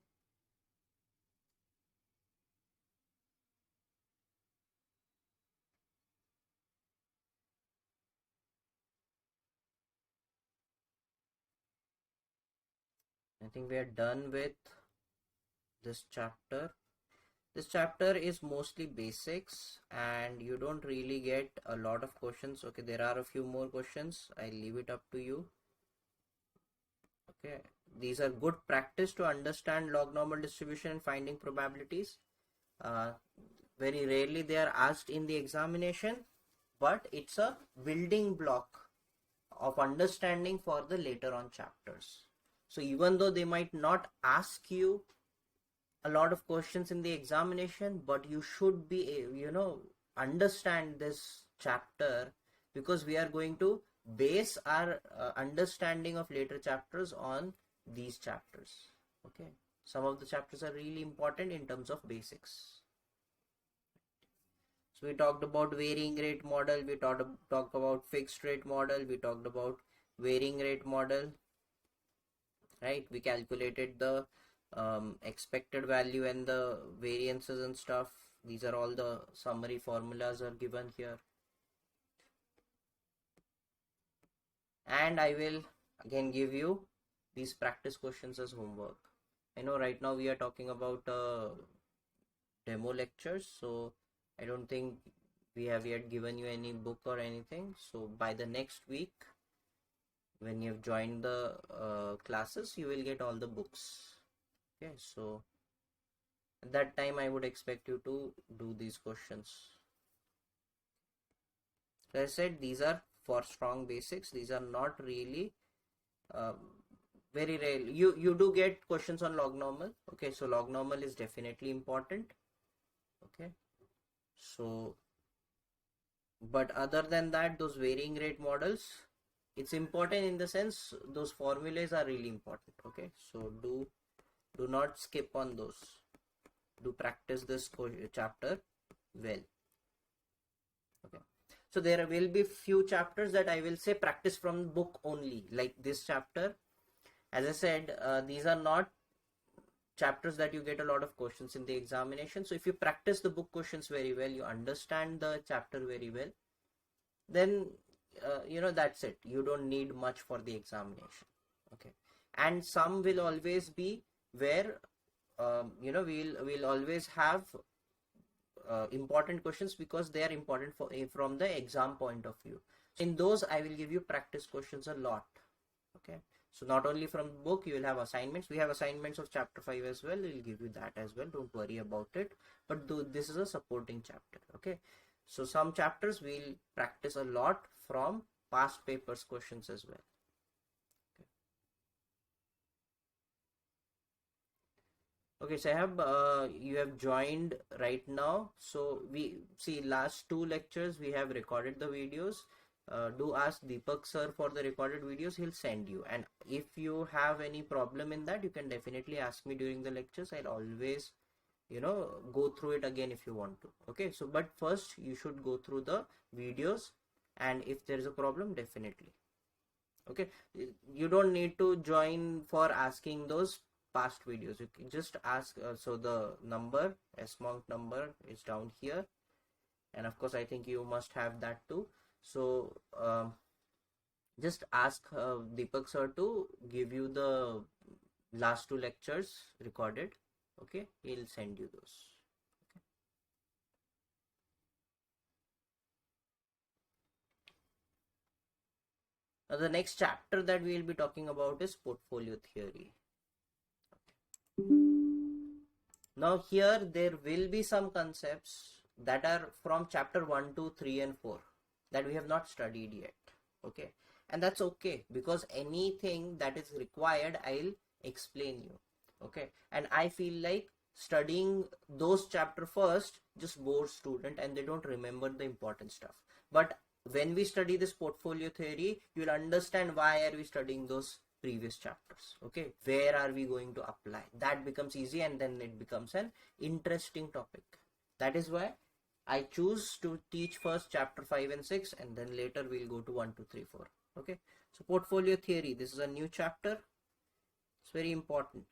I think we are done with this chapter. This chapter is mostly basics and you don't really get a lot of questions. Okay, there are a few more questions. I'll leave it up to you. Okay, these are good practice to understand log normal distribution and finding probabilities. Very rarely they are asked in the examination, but it's a building block of understanding for the later on chapters. So even though they might not ask you a lot of questions in the examination, but you should be understand this chapter, because we are going to base our understanding of later chapters on these chapters. Okay, some of the chapters are really important in terms of basics. So we talked about varying rate model, we talked about fixed rate model, we talked about varying rate model, right? We calculated the expected value and the variances and stuff. These are all the summary formulas are given here. And I will again give you these practice questions as homework. I know right now we are talking about demo lectures, so I don't think we have yet given you any book or anything. So by the next week, when you've joined the classes, you will get all the books. Okay, so at that time I would expect you to do these questions. As I said, these are for strong basics. These are not really very rare. You do get questions on log normal. Okay, so log normal is definitely important. Okay, so but other than that, those varying rate models, it's important in the sense those formulas are really important. Okay, so do not skip on those. Do practice this chapter well. Okay, so there will be few chapters that I will say practice from book only, like this chapter. As I said, these are not chapters that you get a lot of questions in the examination. So if you practice the book questions very well, you understand the chapter very well, then that's it. You don't need much for the examination. Okay, and some will always be where we'll always have important questions because they are important for from the exam point of view. In those I will give you practice questions a lot. Okay, so not only from the book, you will have assignments. We have assignments of chapter 5 as well. We'll give you that as well, don't worry about it. But this is a supporting chapter. Okay, so some chapters we'll practice a lot from past papers questions as well. Okay, Sahab, you have joined right now. So we see last two lectures we have recorded the videos. Do ask Deepak sir for the recorded videos. He'll send you. And if you have any problem in that, you can definitely ask me during the lectures. I'll always, go through it again if you want to. Okay, so but first you should go through the videos, and if there is a problem, definitely. Okay, you don't need to join for asking those past videos. You can just ask. So the number, S.MONK number is down here, and of course I think you must have that too. So just ask Deepak sir to give you the last two lectures recorded. Okay, he'll send you those. Now the next chapter that we will be talking about is portfolio theory. Now here there will be some concepts that are from chapter 1, 2, 3 and 4 that we have not studied yet. Okay, and that's okay, because anything that is required I'll explain you. Okay, and I feel like studying those chapter first just bores student and they don't remember the important stuff. But when we study this portfolio theory, you'll understand why are we studying those previous chapters. Okay, where are we going to apply? That becomes easy and then it becomes an interesting topic. That is why I choose to teach first chapter 5 and 6 and then later we'll go to 1, 2, 3, 4. Okay, so portfolio theory, this is a new chapter. It's very important.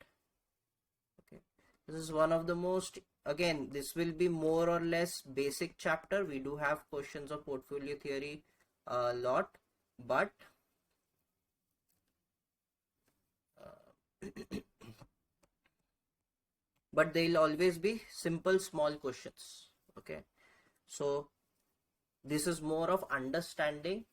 Okay, this is one of the most, again, this will be more or less basic chapter. We do have questions of portfolio theory a lot, but but they'll always be simple small questions. Okay, so this is more of understanding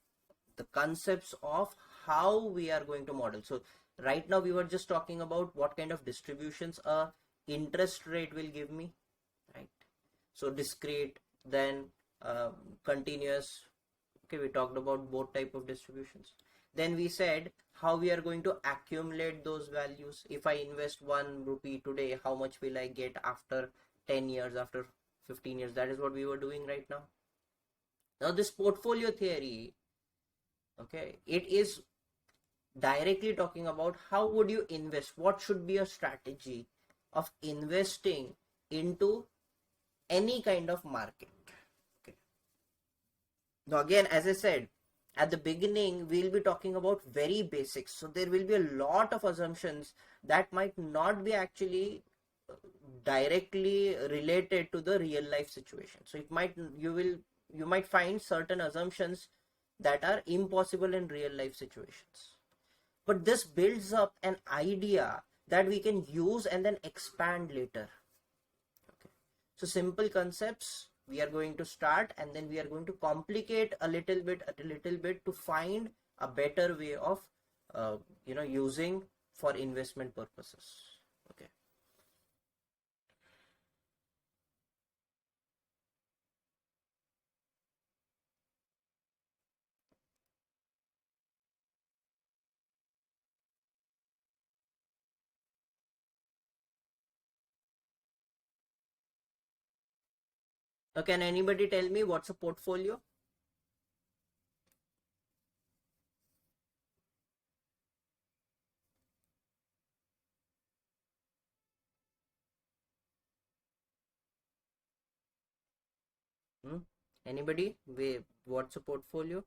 the concepts of how we are going to model. So right now we were just talking about what kind of distributions a interest rate will give me, right? So discrete, then continuous. Okay, we talked about both type of distributions. Then we said how we are going to accumulate those values. If I invest 1 rupee today, how much will I get after 10 years, after 15 years? That is what we were doing right now. Now this portfolio theory, okay, it is directly talking about how would you invest, what should be a strategy of investing into any kind of market. Okay, now again, as I said at the beginning, we'll be talking about very basics, so there will be a lot of assumptions that might not be actually directly related to the real life situation. So it might, you might find certain assumptions that are impossible in real life situations, but this builds up an idea that we can use and then expand later. Okay, so simple concepts we are going to start and then we are going to complicate a little bit to find a better way of using for investment purposes. Okay, now can anybody tell me what's a portfolio? Anybody? What's a portfolio?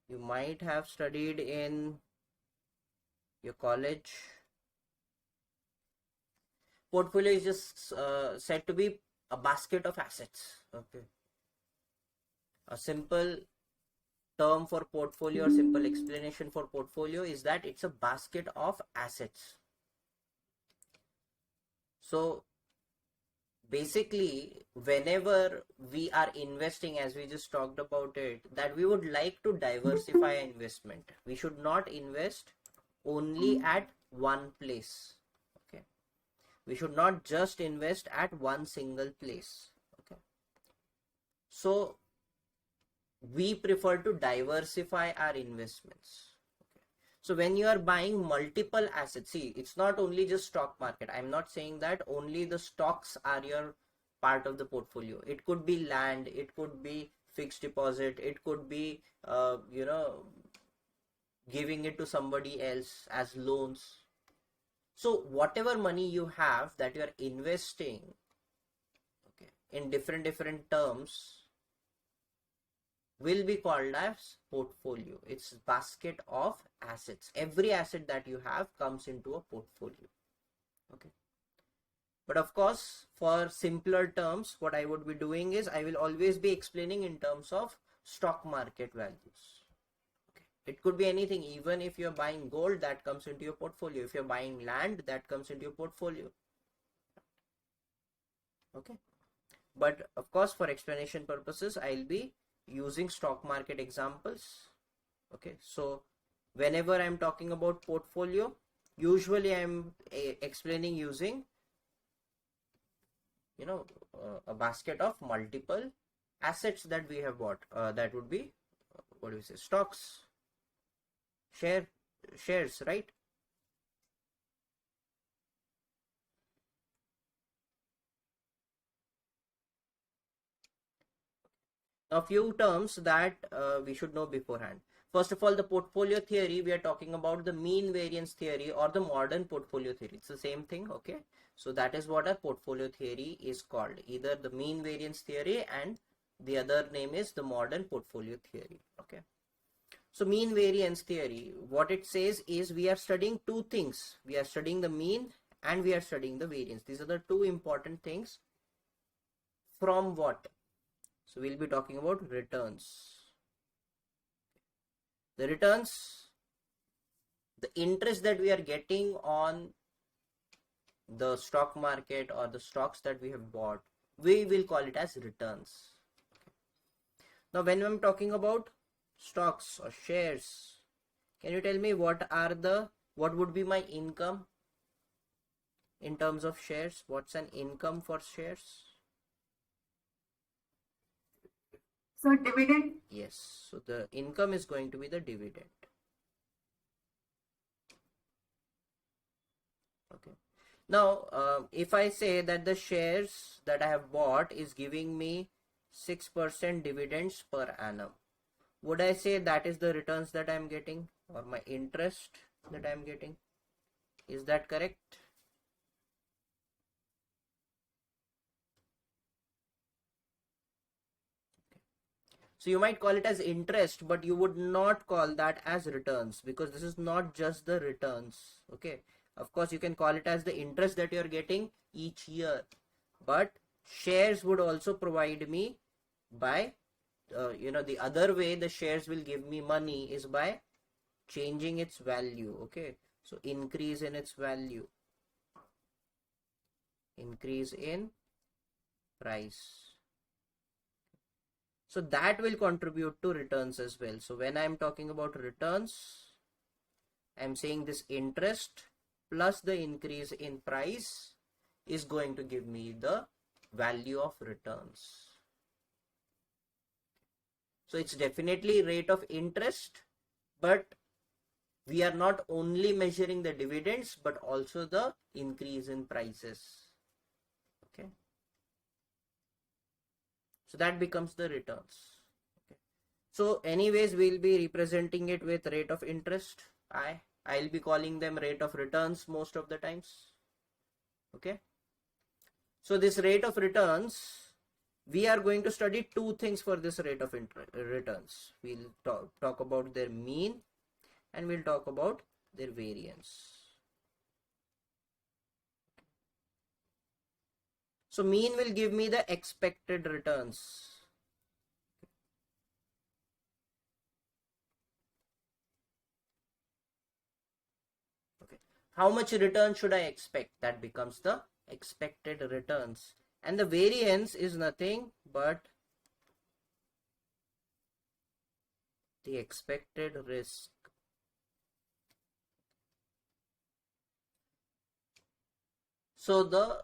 You might have studied in your college. Portfolio is just said to be a basket of assets. Okay, a simple term for portfolio or simple explanation for portfolio is that it's a basket of assets. So basically, whenever we are investing, as we just talked about it, that we would like to diversify investment. We should not invest only at one place. Okay, we should not just invest at one single place. Okay, so we prefer to diversify our investments. So when you are buying multiple assets, see, it's not only just stock market. I'm not saying that only the stocks are your part of the portfolio. It could be land, it could be fixed deposit, it could be, giving it to somebody else as loans. So whatever money you have that you are investing, okay, in different terms, will be called as portfolio. It's basket of assets. Every asset that you have comes into a portfolio. Okay, But of course, for simpler terms, what I would be doing is I will always be explaining in terms of stock market values. Okay. It could be anything. Even if you're buying gold, that comes into your portfolio. If you're buying land, that comes into your portfolio. Okay. But of course, for explanation purposes, I'll be using stock market examples. Okay. So whenever I'm talking about portfolio, usually I'm explaining using a basket of multiple assets that we have bought. That would be what do we say, stocks, shares, right? A few terms that we should know beforehand. First of all, the portfolio theory, we are talking about the mean variance theory or the modern portfolio theory. It's the same thing. Okay, so that is what a portfolio theory is called, either the mean variance theory and the other name is the modern portfolio theory. Okay, so mean variance theory, what it says is we are studying two things. We are studying the mean and we are studying the variance. These are the two important things. From what? So we'll be talking about returns. The returns, the interest that we are getting on the stock market or the stocks that we have bought, we will call it as returns. Now when I'm talking about stocks or shares, can you tell me what would be my income in terms of shares? What's an income for shares? So dividend? Yes, so the income is going to be the dividend. Okay. Now, if I say that the shares that I have bought is giving me 6% dividends per annum, would I say that is the returns that I am getting or my interest that I am getting? Is that correct? So you might call it as interest, but you would not call that as returns because this is not just the returns. Okay. Of course, you can call it as the interest that you're getting each year, but shares would also provide me by, the other way the shares will give me money is by changing its value. Okay. So increase in its value, increase in price. So that will contribute to returns as well. So when I'm talking about returns, I'm saying this interest plus the increase in price is going to give me the value of returns. So it's definitely rate of interest, but we are not only measuring the dividends, but also the increase in prices. Okay. So that becomes the returns. Okay. So anyways, we'll be representing it with rate of interest. I'll be calling them rate of returns most of the times. Okay. So this rate of returns, we are going to study two things for this rate of returns. We'll talk about their mean and we'll talk about their variance. So mean will give me the expected returns. Okay. How much return should I expect? That becomes the expected returns. And the variance is nothing but the expected risk. So the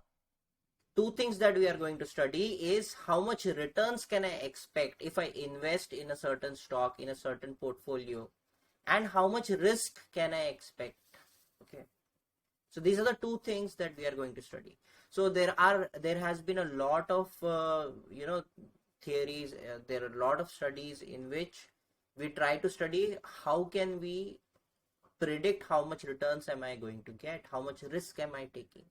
two things that we are going to study is how much returns can I expect if I invest in a certain stock, in a certain portfolio, and how much risk can I expect. Okay. So these are the two things that we are going to study. So there has been a lot of theories. There are a lot of studies in which we try to study how can we predict how much returns am I going to get, how much risk am I taking.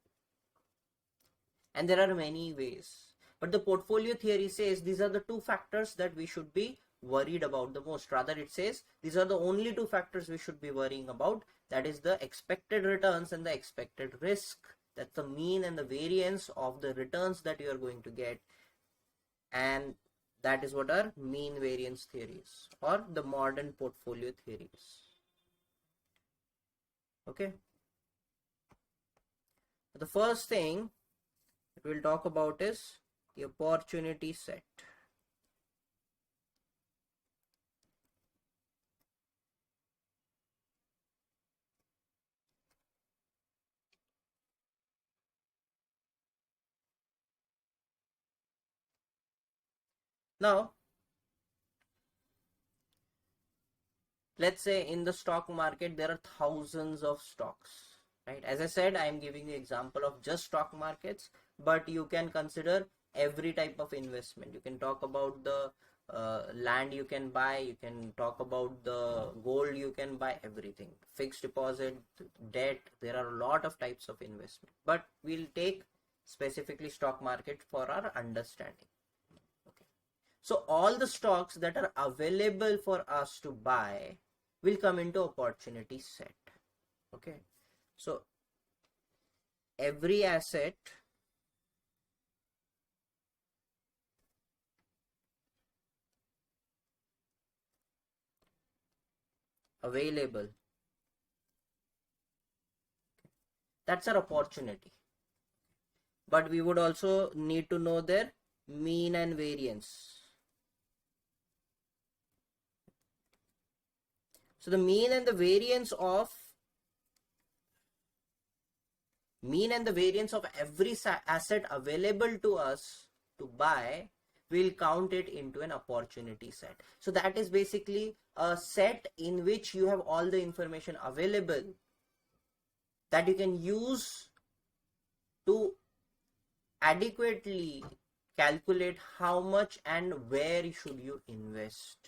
And there are many ways. But the portfolio theory says these are the two factors that we should be worried about the most. Rather, it says these are the only two factors we should be worrying about. That is the expected returns and the expected risk. That's the mean and the variance of the returns that you are going to get, and that is what our mean variance theory is, or the modern portfolio theory is. Okay. The first thing that we'll talk about is the opportunity set. Now, let's say in the stock market there are thousands of stocks, right? As I said, I am giving you example of just stock markets, but you can consider every type of investment. You can talk about the land you can buy, you can talk about the gold you can buy, everything, fixed deposit, debt. There are a lot of types of investment, but we'll take specifically stock market for our understanding. Okay, so all the stocks that are available for us to buy will come into opportunity set. Okay, so every asset available, that's our opportunity, but we would also need to know their mean and variance. So the mean and the variance of every asset available to us to buy, we'll count it into an opportunity set. So that is basically a set in which you have all the information available that you can use to adequately calculate how much and where should you invest.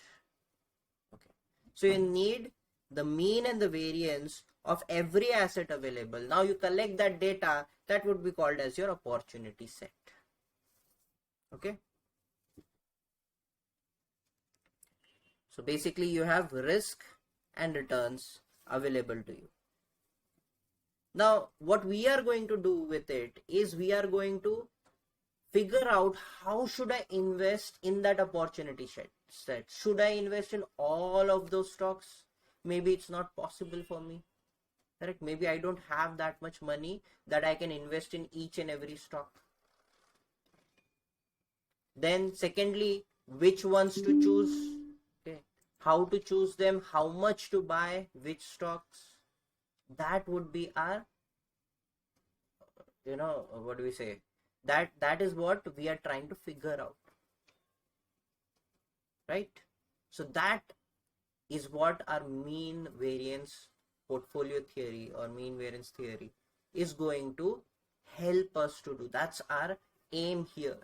Okay, so you need the mean and the variance of every asset available. Now you collect that data, that would be called as your opportunity set. Okay, so basically you have risk and returns available to you. Now what we are going to do with it is we are going to figure out how should I invest in that opportunity set. Should I invest in all of those stocks? Maybe it's not possible for me, correct? Maybe I don't have that much money that I can invest in each and every stock. Then secondly, which ones to choose, okay, how to choose them, how much to buy, which stocks, that would be our, what do we say, that is what we are trying to figure out, right? So that is what our mean variance portfolio theory or mean variance theory is going to help us to do. That's our aim here.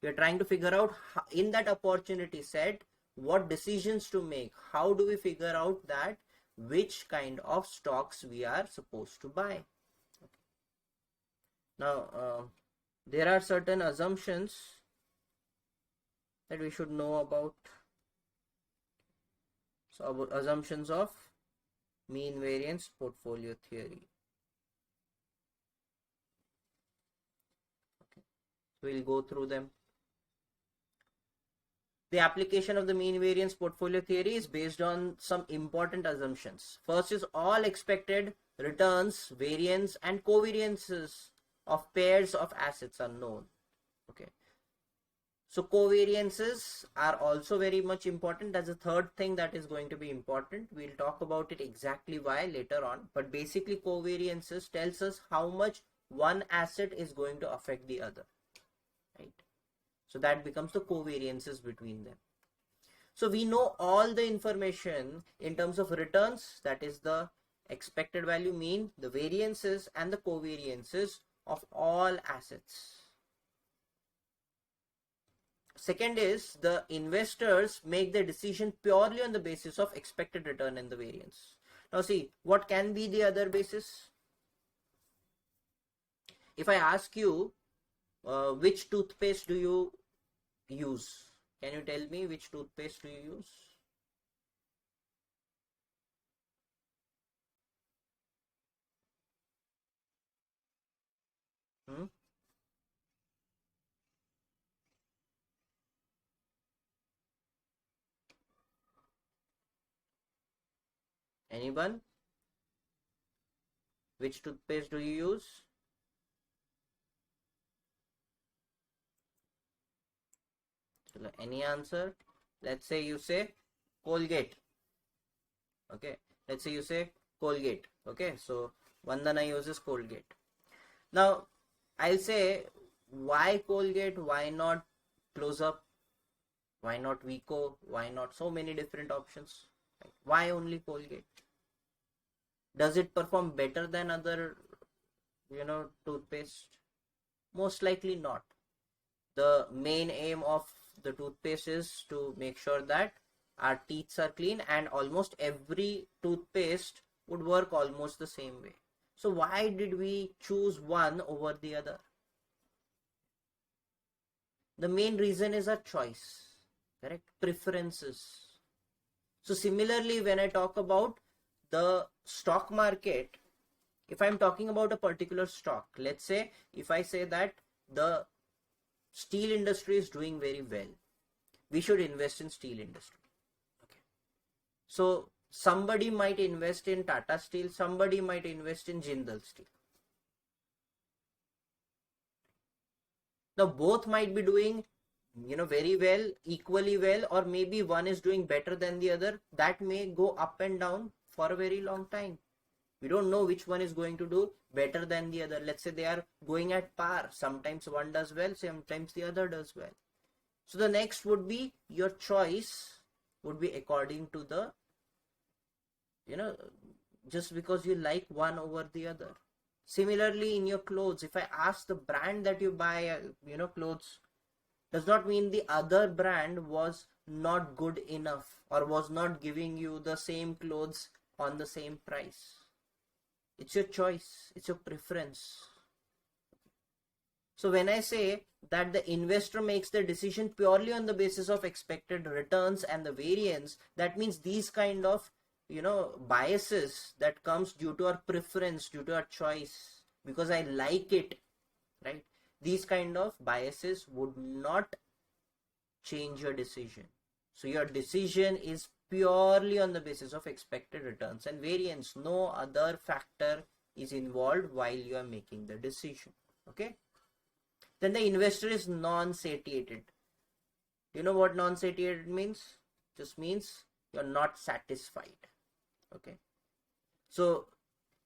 We are trying to figure out how, in that opportunity set, what decisions to make. How do we figure out that which kind of stocks we are supposed to buy? Okay. Now, there are certain assumptions that we should know about. So, assumptions of mean variance portfolio theory. Okay, we'll go through them. The application of the mean variance portfolio theory is based on some important assumptions. First is all expected returns, variance, and covariances of pairs of assets are known. Okay. So covariances are also very much important. That's the third thing that is going to be important. We'll talk about it exactly why later on. But basically covariances tells us how much one asset is going to affect the other, right? So that becomes the covariances between them. So we know all the information in terms of returns, that is the expected value, mean, the variances and the covariances of all assets. Second is the investors make their decision purely on the basis of expected return and the variance. Now see, what can be the other basis? If I ask you, which toothpaste do you use? Can you tell me which toothpaste do you use? Hmm? Anyone? Which toothpaste do you use? Any answer? Let's say you say Colgate. Okay. Let's say you say Colgate. Okay. So Vandana uses Colgate. Now I'll say, why Colgate? Why not Close Up? Why not Vico? Why not so many different options? Why only Colgate? Does it perform better than other, toothpaste? Most likely not. The main aim of the toothpaste is to make sure that our teeth are clean, and almost every toothpaste would work almost the same way. So why did we choose one over the other? The main reason is a choice, correct? Preferences. So similarly, when I talk about the stock market, if I'm talking about a particular stock, let's say if I say that the steel industry is doing very well, we should invest in steel industry. Okay. So somebody might invest in Tata Steel, somebody might invest in Jindal Steel. Now both might be doing very well, equally well, or maybe one is doing better than the other. That may go up and down for a very long time. We don't know which one is going to do better than the other. Let's say they are going at par. Sometimes one does well, sometimes the other does well. So the next would be, your choice would be according to the, just because you like one over the other. Similarly, in your clothes, if I ask the brand that you buy, clothes, does not mean the other brand was not good enough or was not giving you the same clothes on the same price. It's your choice, it's your preference. So when I say that the investor makes the decision purely on the basis of expected returns and the variance, that means these kind of biases that comes due to our preference, due to our choice, because I like it, right? These kind of biases would not change your decision. So your decision is purely on the basis of expected returns and variance. No other factor is involved while you are making the decision. Okay. Then the investor is non-satiated. You know what non-satiated means? Just means you're not satisfied. Okay. So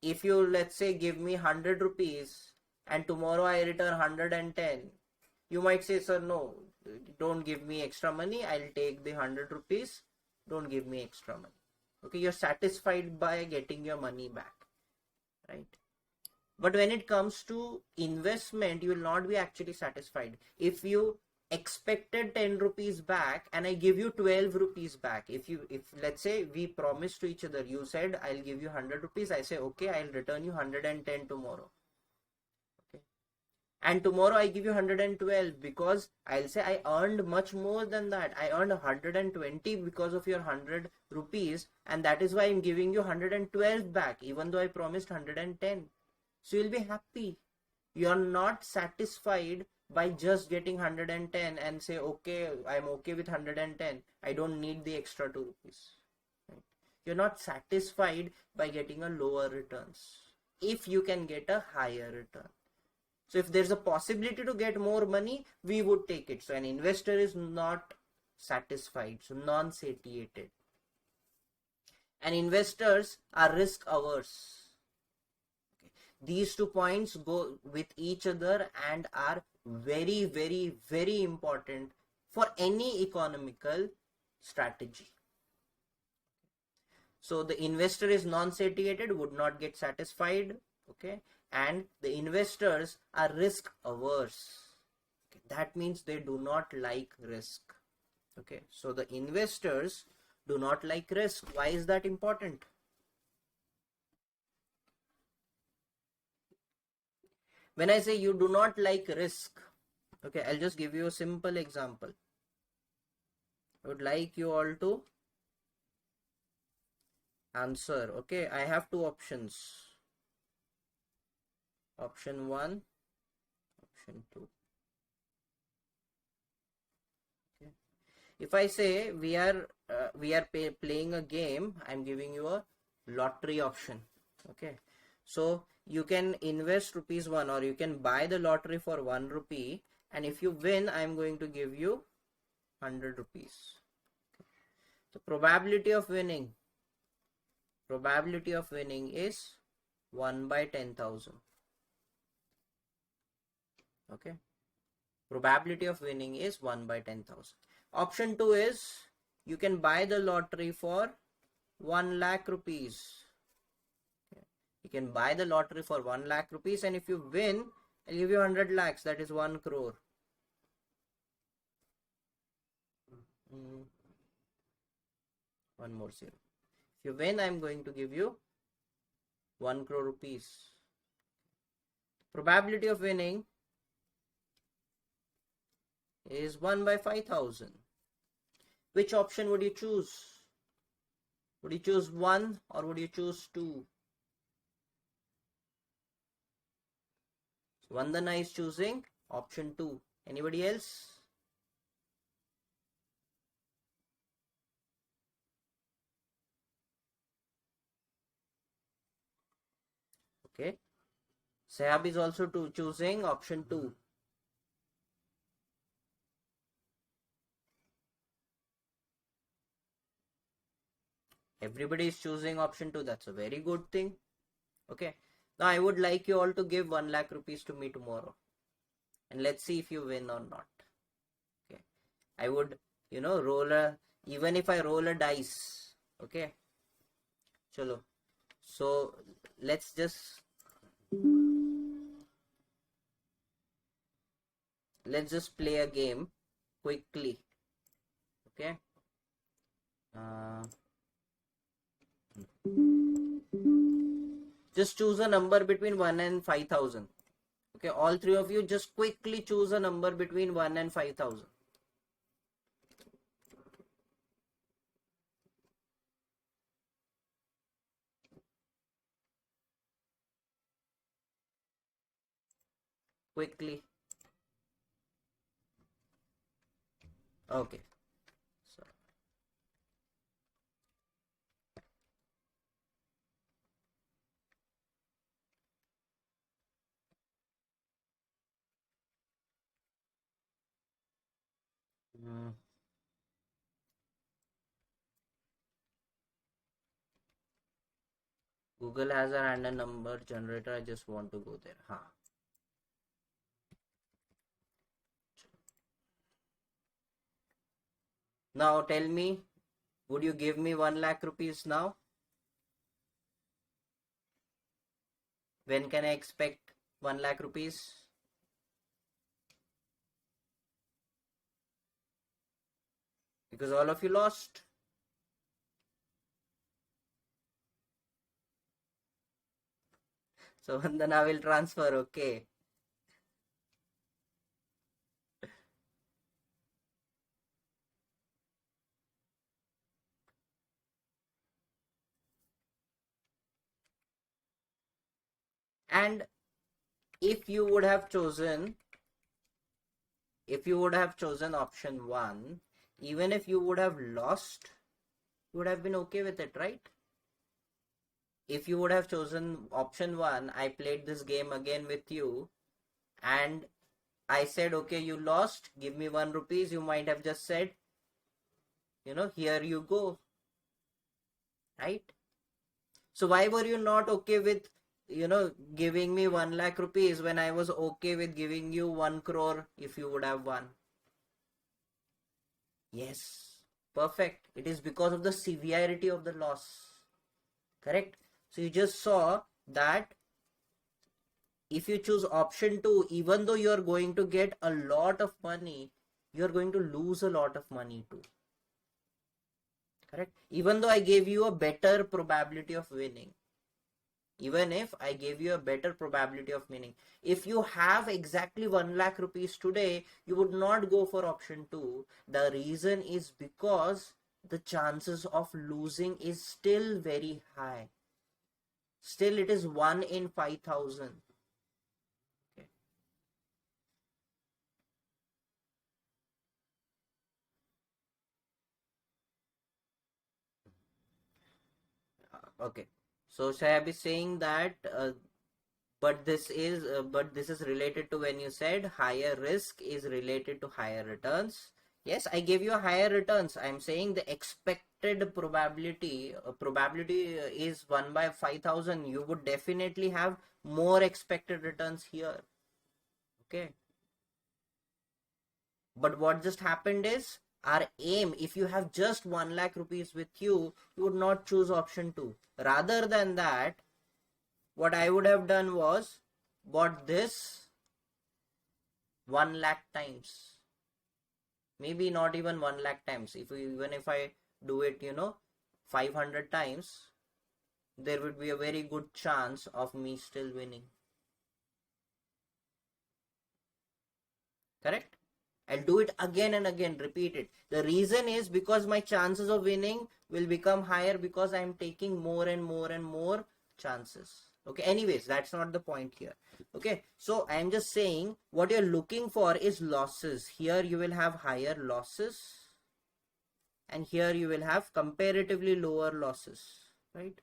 if you, let's say, give me 100 rupees and tomorrow I return 110, you might say, sir, no, don't give me extra money. I'll take the 100 rupees. Don't give me extra money. Okay. You're satisfied by getting your money back, right? But when it comes to investment, you will not be actually satisfied. If you expected 10 rupees back and I give you 12 rupees back, if let's say we promise to each other, you said I'll give you 100 rupees, I say okay, I'll return you 110 tomorrow. Okay. And tomorrow I give you 112 because I'll say I earned much more than that. I earned 120 because of your 100 rupees, and that is why I'm giving you 112 back, even though I promised 110. So you'll be happy. You're not satisfied by just getting 110 and say, okay, I'm okay with 110. I don't need the extra 2 rupees. Right? You're not satisfied by getting a lower returns if you can get a higher return. So if there's a possibility to get more money, we would take it. So an investor is not satisfied, so non-satiated. And investors are risk averse. These 2 points go with each other and are very, very, very important for any economical strategy. So the investor is non-satiated, would not get satisfied, okay, and the investors are risk averse. Okay? That means they do not like risk. Okay, so the investors do not like risk. Why is that important? When I say you do not like risk, okay, I'll just give you a simple example. I would like you all to answer. Okay, I have 2 options. Option 1 option 2. Okay. If I say we are playing a game, I'm giving you a lottery option. Okay, so you can invest rupees 1 or you can buy the lottery for 1 rupee, and if you win, I'm going to give you 100 rupees. The probability of winning is 1 by 10,000. Okay, probability of winning is 1 by 10,000. Option 2 is you can buy the lottery for 1 lakh rupees. Okay. You can buy the lottery for 1 lakh rupees, and if you win, I'll give you 100 lakhs, that is 1 crore. One more zero. If you win, I'm going to give you 1 crore rupees. Probability of winning is 1 by 5,000. Which option would you choose? Would you choose 1 or would you choose 2? So Vandana is choosing option 2. Anybody else? Okay. Sahab is also choosing option 2. Everybody is choosing option 2. That's a very good thing. Okay. Now I would like you all to give 1 lakh rupees to me tomorrow. And let's see if you win or not. Okay. I would, even if I roll a dice. Okay. Chalo. So let's just play a game quickly. Okay. Just choose a number between 1 and 5,000. Okay, all three of you just quickly choose a number between 1 and 5,000. Quickly. Okay. So, Google has a random number generator. I just want to go there. Now tell me, would you give me 1 lakh rupees now? When can I expect 1 lakh rupees? Because all of you lost. So Vandana will transfer, okay. And if you would have chosen option 1, even if you would have lost, you would have been okay with it, right? If you would have chosen option 1, I played this game again with you and I said, okay, you lost, give me 1 rupees, you might have just said, here you go, right? So why were you not okay with giving me 1 lakh rupees when I was okay with giving you 1 crore if you would have won? Yes, perfect. It is because of the severity of the loss. Correct? So you just saw that if you choose option 2, even though you are going to get a lot of money, you are going to lose a lot of money too. Correct? Even though I gave you a better probability of winning. Even if I gave you a better probability of winning. If you have exactly 1 lakh rupees today, you would not go for option 2. The reason is because the chances of losing is still very high. Still it is 1 in 5,000. Okay. Okay. So Shayab is saying that, but this is related to when you said higher risk is related to higher returns. Yes, I gave you a higher returns. I'm saying the expected probability is 1 by 5,000. You would definitely have more expected returns here. Okay. But what just happened is, our aim, if you have just 1 lakh rupees with you, you would not choose option 2. Rather than that, what I would have done was bought this 1 lakh times. Maybe not even 1 lakh times. Even if I do it, 500 times, there would be a very good chance of me still winning. Correct? I'll do it again and again, repeat it. The reason is because my chances of winning will become higher because I'm taking more and more and more chances. Okay, anyways, that's not the point here. Okay, so I'm just saying what you're looking for is losses. Here you will have higher losses, and here you will have comparatively lower losses, right?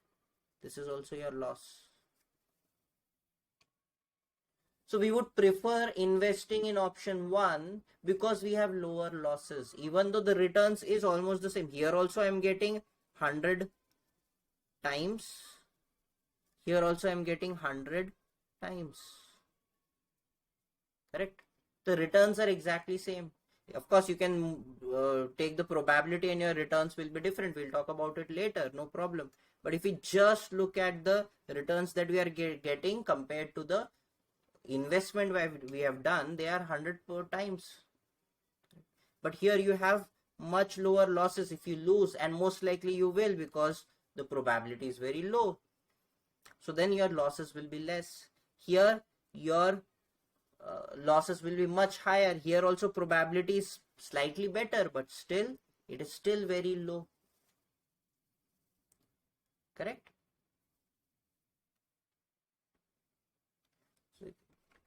This is also your loss. So we would prefer investing in option 1 because we have lower losses, even though the returns is almost the same. Here also I'm getting 100 times. Here also I'm getting 100 times. Correct? The returns are exactly same. Of course, you can take the probability and your returns will be different. We'll talk about it later, no problem. But if we just look at the returns that we are getting compared to the investment we have done, they are 100 per times. But here you have much lower losses if you lose, and most likely you will because the probability is very low. So then your losses will be less. Here your losses will be much higher. Here also probability is slightly better, but still it is still very low. Correct?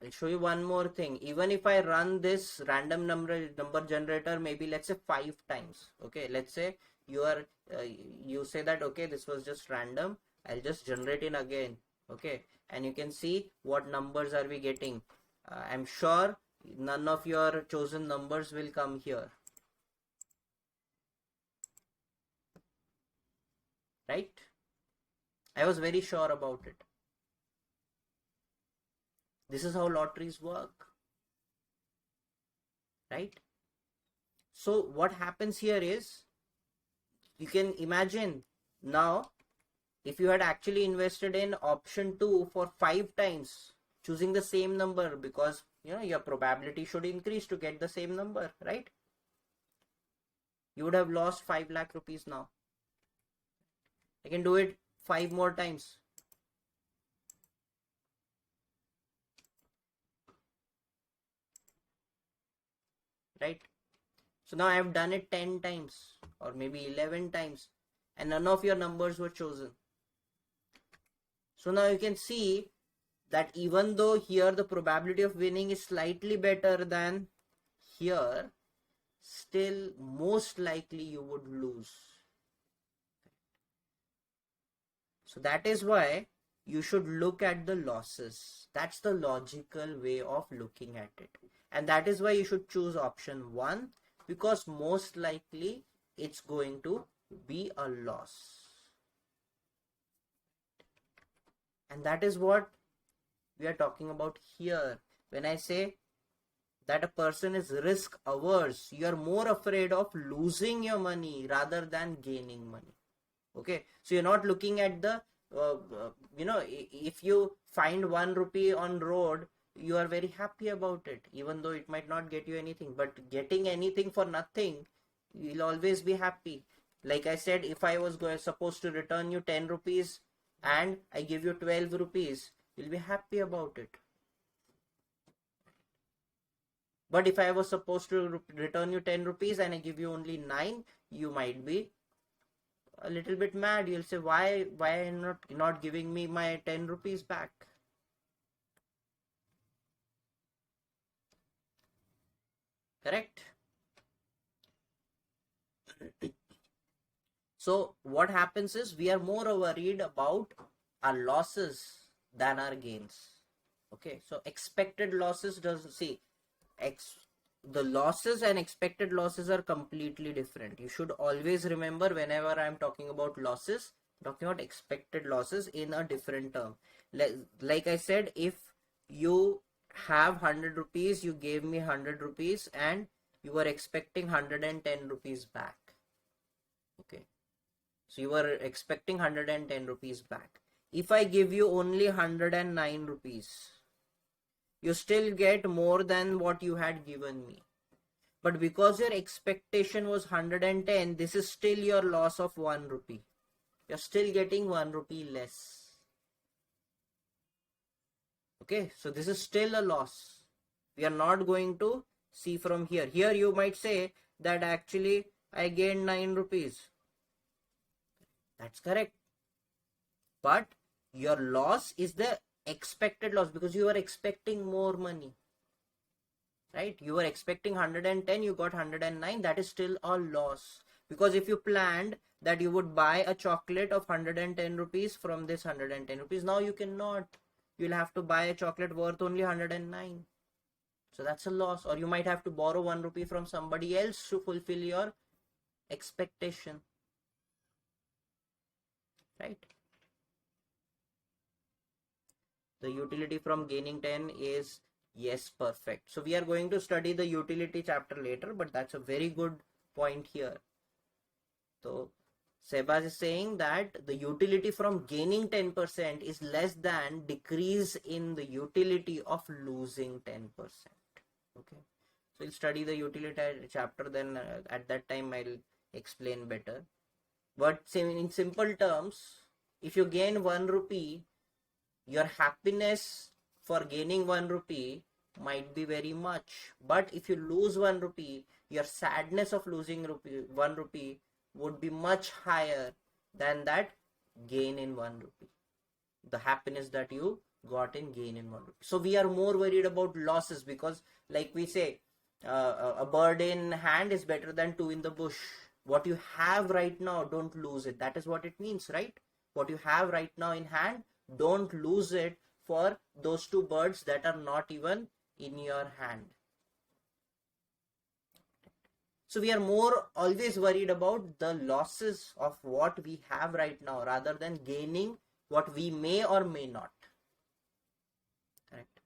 I'll show you one more thing. Even if I run this random number generator, maybe let's say 5 times. Okay, let's say you say that, okay, this was just random. I'll just generate it again. Okay, and you can see what numbers are we getting. I'm sure none of your chosen numbers will come here. Right? I was very sure about it. This is how lotteries work. Right? So what happens here is, you can imagine now, if you had actually invested in option 2 for 5 times, choosing the same number, because your probability should increase to get the same number, right? You would have lost 5 lakh rupees now. I can do it 5 more times. Right? So now I have done it 10 times or maybe 11 times, and none of your numbers were chosen. So now you can see that even though here the probability of winning is slightly better than here, still most likely you would lose. So that is why you should look at the losses. That's the logical way of looking at it. And that is why you should choose option 1, because most likely it's going to be a loss. And that is what we are talking about here. When I say that a person is risk averse, you are more afraid of losing your money rather than gaining money. Okay, so you're not looking at the if you find 1 rupee on road, you are very happy about it, even though it might not get you anything. But getting anything for nothing, you'll always be happy. Like I said, if I was supposed to return you 10 rupees and I give you 12 rupees, you'll be happy about it. But if I was supposed to return you 10 rupees and I give you only 9, you might be a little bit mad. You'll say, why are you not giving me my 10 rupees back? Correct? So what happens is we are more worried about our losses than our gains. Okay, so expected losses the losses and expected losses are completely different. You should always remember, whenever I'm talking about losses, I'm talking about expected losses in a different term. Like I said, if you have 100 rupees, you gave me 100 rupees and you were expecting 110 rupees back. Okay, so you were expecting 110 rupees back. If I give you only 109 rupees, you still get more than what you had given me. But because your expectation was 110, this is still your loss of 1 rupee. You're still getting 1 rupee less. Okay, so this is still a loss. We are not going to see from here. Here you might say that actually I gained 9 rupees. That's correct. But your loss is the expected loss because you are expecting more money. Right? You were expecting 110, you got 109. That is still a loss. Because if you planned that you would buy a chocolate of 110 rupees from this 110 rupees, now you cannot. You'll have to buy a chocolate worth only 109. So that's a loss. Or you might have to borrow 1 rupee from somebody else to fulfill your expectation. Right? The utility from gaining 10 is yes, perfect. So we are going to study the utility chapter later, but that's a very good point here. So Sebas is saying that the utility from gaining 10% is less than decrease in the utility of losing 10%. Okay, so we'll study the utility chapter, then at that time I'll explain better. But in simple terms, if you gain 1 rupee, your happiness for gaining 1 rupee might be very much. But if you lose 1 rupee, your sadness of losing 1 rupee would be much higher than that gain in 1 rupee. The happiness that you got in gain in 1 rupee. So we are more worried about losses because, like we say, a bird in hand is better than 2 in the bush. What you have right now, don't lose it. That is what it means, right? What you have right now in hand, don't lose it for those 2 birds that are not even in your hand. So we are more always worried about the losses of what we have right now rather than gaining what we may or may not. Correct.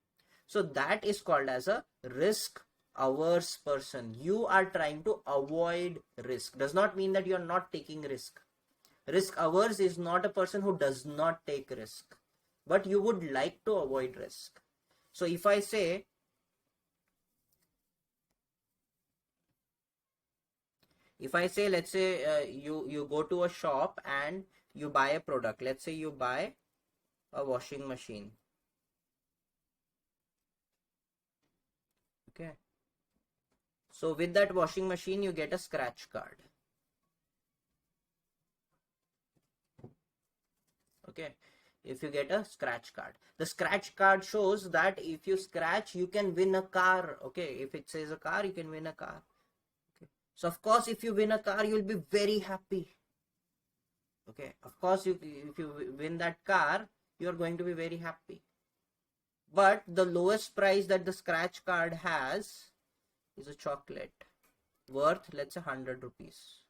So that is called as a risk averse person. You are trying to avoid risk. Does not mean that you are not taking risk. Risk averse is not a person who does not take risk, but you would like to avoid risk. So if I say, let's say you go to a shop and you buy a product. Let's say you buy a washing machine. Okay. So with that washing machine, you get a scratch card. Okay. If you get a scratch card, the scratch card shows that if you scratch, you can win a car. Okay. If it says a car, you can win a car. Okay. So of course, if you win a car, you'll be very happy. Okay. Of course, if you win that car, you're going to be very happy. But the lowest price that the scratch card has is a chocolate worth, let's say, 100 rupees.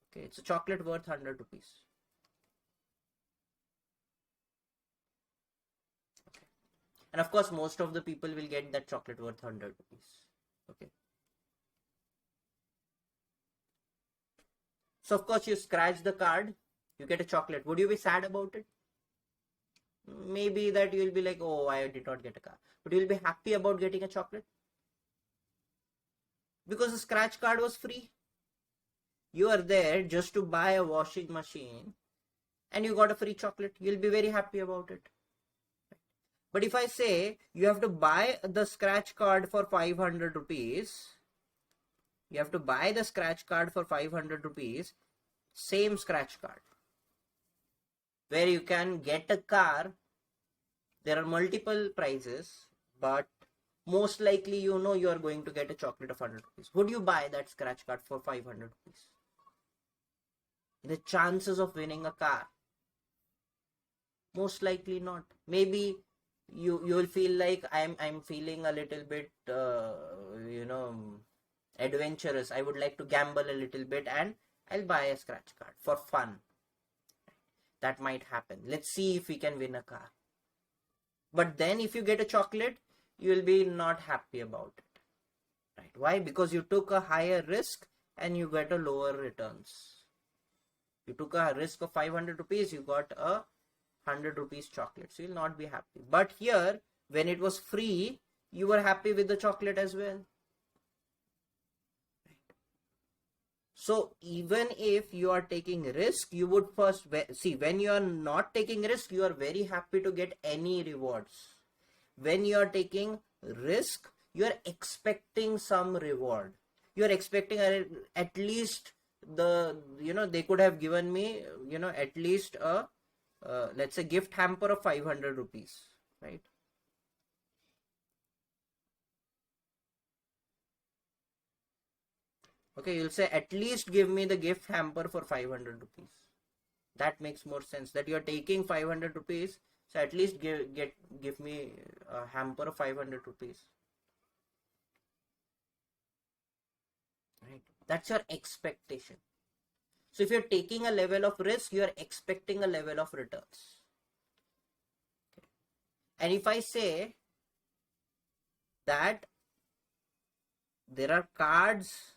Okay, it's a chocolate worth 100 rupees. Okay. And of course, most of the people will get that chocolate worth 100 rupees. Okay. So of course, you scratch the card, you get a chocolate. Would you be sad about it? Maybe that you'll be like, oh, I did not get a car. But you'll be happy about getting a chocolate. Because the scratch card was free. You are there just to buy a washing machine and you got a free chocolate. You'll be very happy about it. But if I say you have to buy the scratch card for 500 rupees, you have to buy the scratch card for 500 rupees, same scratch card, where you can get a car. There are multiple prices, but most likely you know you are going to get a chocolate of 100 rupees. Would you buy that scratch card for 500 rupees? The chances of winning a car, most likely not. Maybe you'll feel like I'm feeling a little bit adventurous. I would like to gamble a little bit and I'll buy a scratch card for fun. That might happen. Let's see if we can win a car. But then if you get a chocolate, you will be not happy about it. Right? Why? Because you took a higher risk and you get a lower returns. You took a risk of 500 rupees, you got a 100 rupees chocolate. So you'll not be happy. But here, when it was free, you were happy with the chocolate as well. So even if you are taking risk, you would first see, when you are not taking risk, you are very happy to get any rewards. When you are taking risk, you are expecting some reward. You are expecting at least they could have given me, at least a, let's say, gift hamper of 500 rupees, right? Okay, you'll say at least give me the gift hamper for 500 rupees. That makes more sense, that you're taking 500 rupees. So at least give me a hamper of 500 rupees. Right? That's your expectation. So if you're taking a level of risk, you are expecting a level of returns. Okay. And if I say that there are cards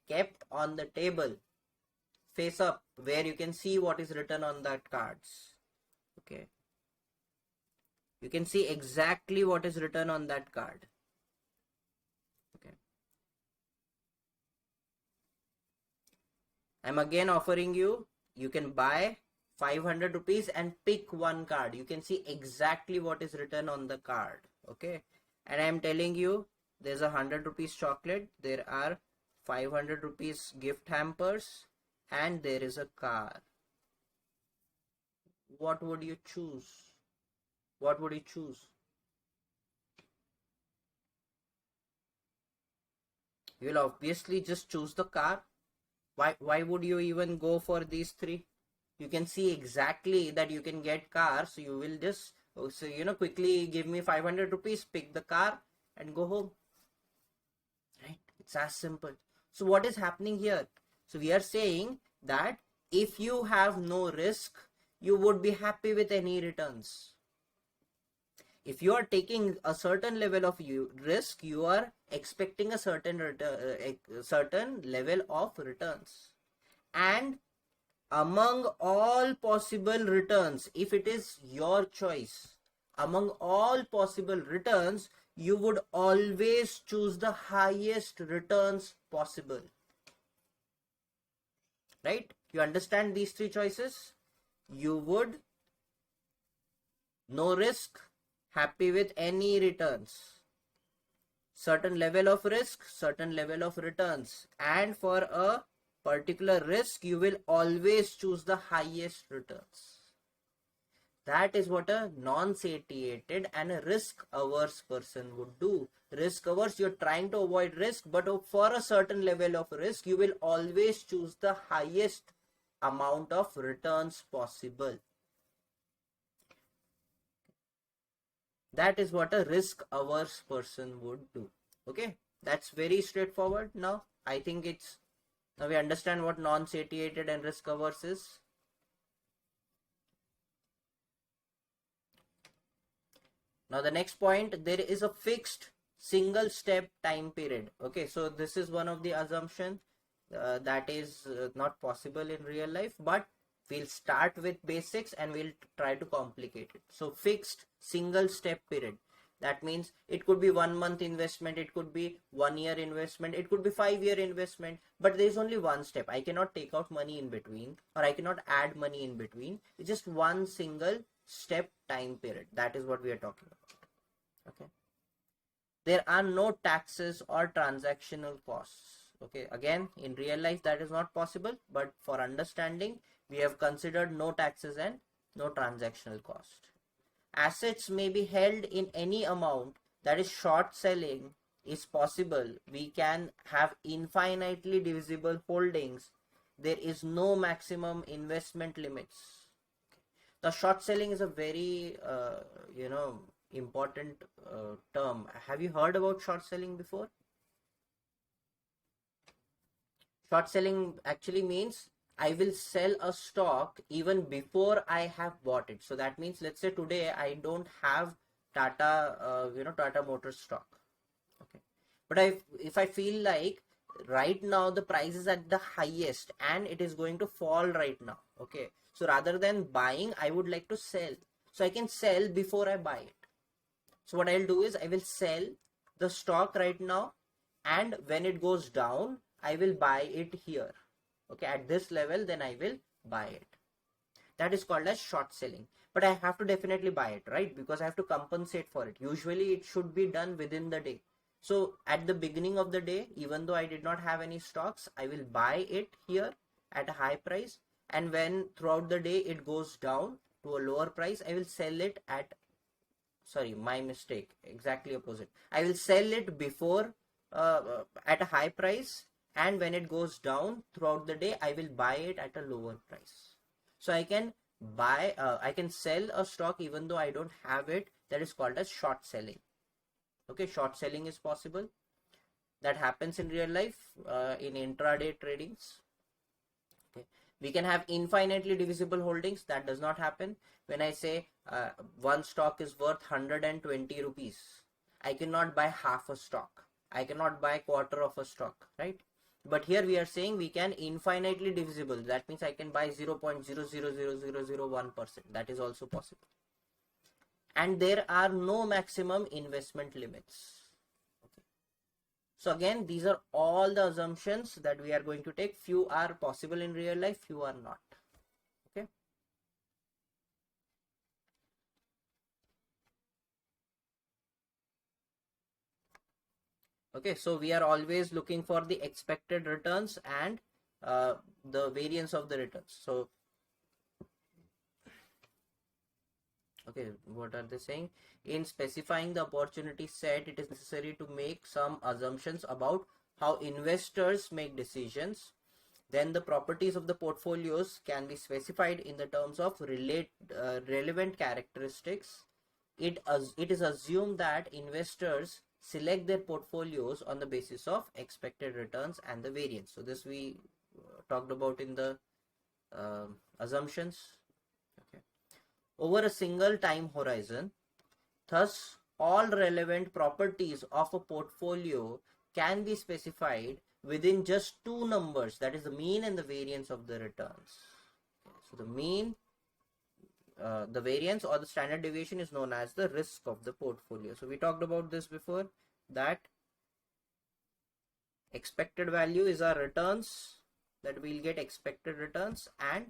kept on the table face up, where you can see what is written on that cards. Okay, you can see exactly what is written on that card. Okay, I'm again offering you can buy 500 rupees and pick one card. You can see exactly what is written on the card. Okay, and I'm telling you, there's 100 rupees chocolate, there are 500 rupees gift hampers, and there is a car. What would you choose? What would you choose? You'll obviously just choose the car. Why would you even go for these three? You can see exactly that you can get cars, so you will just quickly give me 500 rupees, pick the car and go home. Right? It's as simple. So what is happening here? So we are saying that if you have no risk, you would be happy with any returns. If you are taking a certain level of risk, you are expecting a certain level of returns. And among all possible returns, if it is your choice, among all possible returns, you would always choose the highest returns possible. Right? You understand these three choices? You would, no risk, happy with any returns. Certain level of risk, certain level of returns. And for a particular risk, you will always choose the highest returns. That is what a non-satiated and a risk-averse person would do. Risk-averse, you're trying to avoid risk, but for a certain level of risk, you will always choose the highest amount of returns possible. That is what a risk-averse person would do. Okay, that's very straightforward. Now, I think now we understand what non-satiated and risk-averse is. Now the next point, there is a fixed single step time period. Okay, so this is one of the assumption that is not possible in real life, but we'll start with basics and we'll try to complicate it. So fixed single step period. That means it could be 1 month investment, it could be 1 year investment, it could be 5-year investment, but there is only one step. I cannot take out money in between, or I cannot add money in between. It's just one single step time period. That is what we are talking about. Okay, there are no taxes or transactional costs. Okay, again, in real life that is not possible, but for understanding, we have considered no taxes and no transactional cost. Assets may be held in any amount, that is short selling is possible. We can have infinitely divisible holdings. There is no maximum investment limits. The short selling is a very important term. Have you heard about short selling before? Short selling actually means I will sell a stock even before I have bought it. So that means, let's say today I don't have Tata Motors stock. Okay, but if I feel like right now the price is at the highest and it is going to fall right now. Okay, so rather than buying, I would like to sell. So I can sell before I buy it. So what I'll do is I will sell the stock right now, and when it goes down, I will buy it here. Okay, at this level, then I will buy it. That is called as short selling. But I have to definitely buy it, right? Because I have to compensate for it. Usually it should be done within the day. So at the beginning of the day, even though I did not have any stocks, I will buy it here at a high price. And when throughout the day it goes down to a lower price, I will sell it at, sorry, my mistake, exactly opposite. I will sell it before at a high price, and when it goes down throughout the day, I will buy it at a lower price. So I can I can sell a stock even though I don't have it. That is called as short selling. Okay, short selling is possible. That happens in real life in intraday tradings. Okay, we can have infinitely divisible holdings. That does not happen. When I say one stock is worth 120 rupees, I cannot buy half a stock. I cannot buy quarter of a stock, right? But here we are saying we can infinitely divisible. That means I can buy 0.000001%. That is also possible. And there are no maximum investment limits. So again, these are all the assumptions that we are going to take. Few are possible in real life, few are not. Okay. Okay, so we are always looking for the expected returns and the variance of the returns. So, okay, what are they saying? In specifying the opportunity set, it is necessary to make some assumptions about how investors make decisions. Then the properties of the portfolios can be specified in the terms of relevant characteristics. It is assumed that investors select their portfolios on the basis of expected returns and the variance. So this we talked about in the assumptions. Okay. Over a single time horizon, thus all relevant properties of a portfolio can be specified within just two numbers, that is the mean and the variance of the returns. So the mean, the variance or the standard deviation is known as the risk of the portfolio. So we talked about this before, that expected value is our returns, that we'll get expected returns, and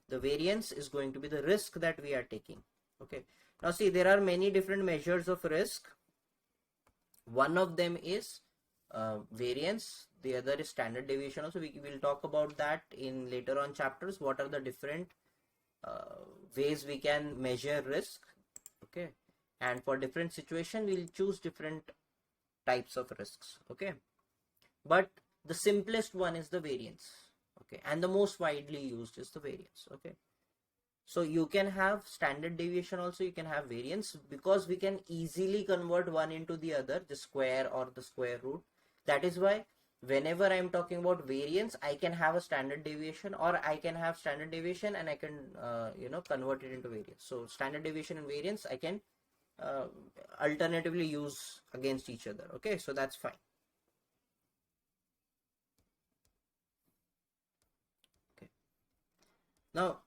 the variance is going to be the risk that we are taking. Okay, now see, there are many different measures of risk. One of them is variance, the other is standard deviation. Also we will talk about that in later on chapters. What are the different ways we can measure risk? Okay, and for different situation we'll choose different types of risks. Okay, but the simplest one is the variance. Okay, and the most widely used is the variance. Okay, so you can have standard deviation also, you can have variance, because we can easily convert one into the other, the square or the square root. That is why whenever I am talking about variance, I can have a standard deviation, or I can have standard deviation and I can convert it into variance. So standard deviation and variance I can alternatively use against each other. Okay, so that's fine. Okay, now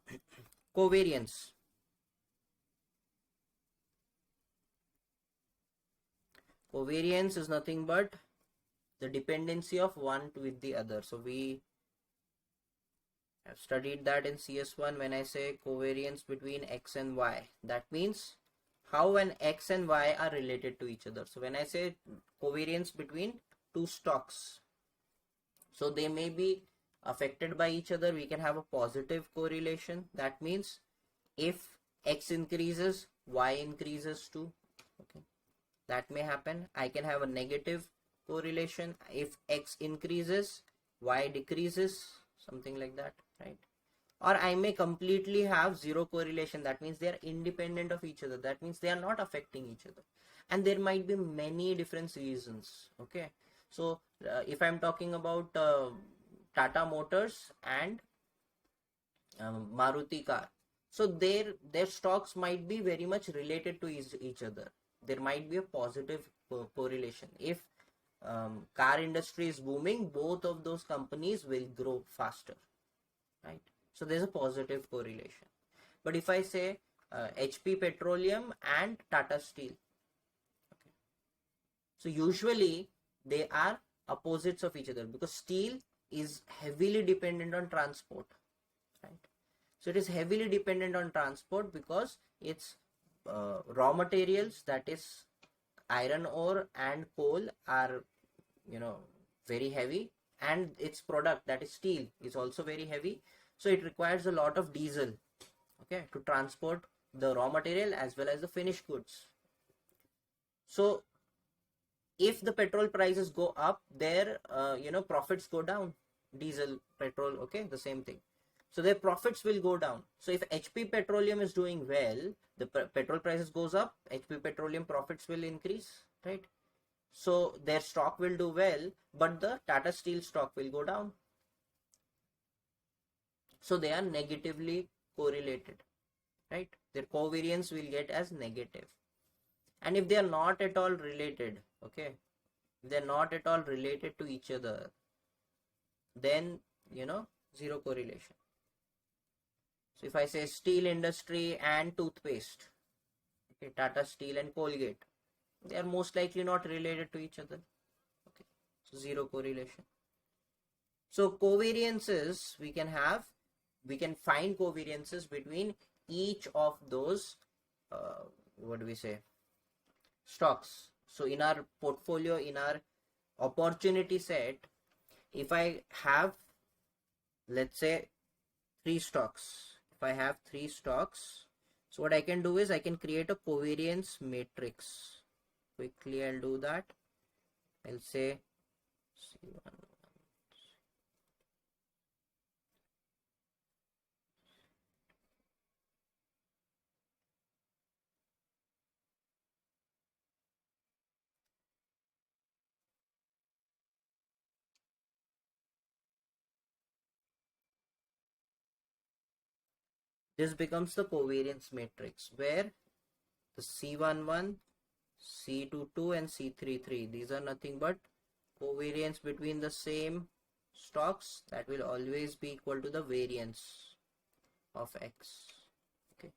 covariance. Covariance is nothing but the dependency of one with the other. So we have studied that in CS1. When I say covariance between X and Y, that means how an X and Y are related to each other. So when I say covariance between two stocks, so they may be affected by each other. We can have a positive correlation. That means if X increases, Y increases too. Okay. that may happen. I can have a negative correlation. If X increases, Y decreases, something like that, right? Or I may completely have zero correlation. That means they are independent of each other. That means they are not affecting each other. And there might be many different reasons. Okay. So if I'm talking about Tata Motors and Maruti car, so their stocks might be very much related to each other. There might be a positive correlation. If car industry is booming, both of those companies will grow faster, right? So there's a positive correlation. But if I say HP Petroleum and Tata Steel, okay, so usually they are opposites of each other, because steel is heavily dependent on transport, right? So it is heavily dependent on transport because its raw materials, that is iron ore and coal, are very heavy, and its product, that is steel, is also very heavy. So it requires a lot of diesel, okay, to transport the raw material as well as the finished goods. So if the petrol prices go up, their profits go down. Diesel, petrol, okay, the same thing. So their profits will go down. So if HP Petroleum is doing well, the petrol prices goes up, HP Petroleum profits will increase, right? So their stock will do well, but the Tata Steel stock will go down. So they are negatively correlated, right? Their covariance will get as negative. And if they are not at all related, okay, if they're not at all related to each other, then zero correlation. So if I say steel industry and toothpaste, okay, Tata Steel and Colgate, they are most likely not related to each other, okay, so zero correlation. So covariances, we can find covariances between each of those stocks. So in our portfolio, in our opportunity set, if I have, let's say, three stocks, so what I can do is I can create a covariance matrix. Quickly I'll do that. I'll say C1. This becomes the covariance matrix, where the C11, C22 and C33, these are nothing but covariance between the same stocks that will always be equal to the variance of X. Okay,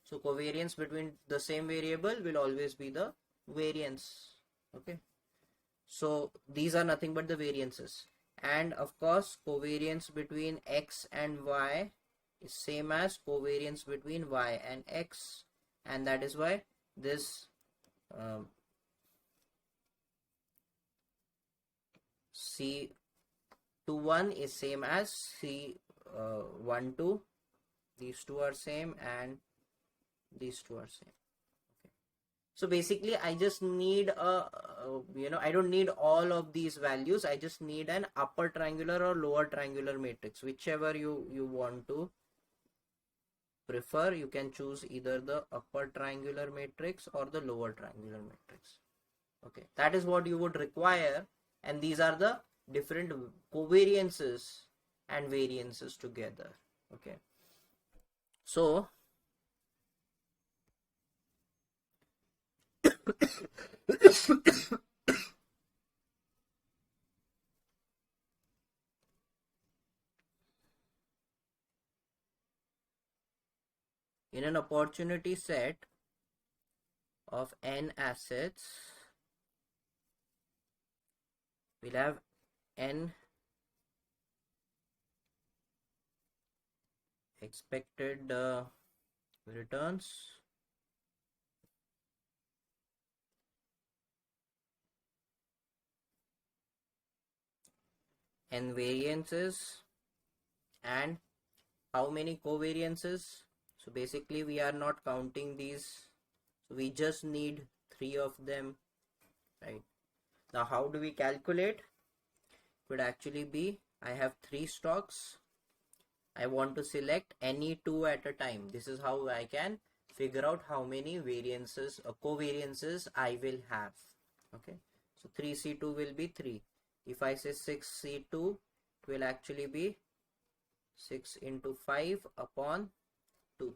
so covariance between the same variable will always be the variance. Okay, so these are nothing but the variances. And of course, covariance between X and Y is same as covariance between Y and X, and that is why this C21 is same as C12. These two are same and these two are same. Okay. So basically I just need I don't need all of these values. I just need an upper triangular or lower triangular matrix, whichever you want to prefer. You can choose either the upper triangular matrix or the lower triangular matrix. Okay, that is what you would require, and these are the different covariances and variances together. Okay, so in an opportunity set of n assets, we'll have n expected returns, n variances, and how many covariances. So basically we are not counting these, so we just need 3 of them. right? Now, how do we calculate? Could actually be, I have 3 stocks. I want to select any 2 at a time. This is how I can figure out how many variances or covariances I will have. Okay, so 3C2 will be 3. If I say 6C2, it will actually be 6 into 5 upon 2.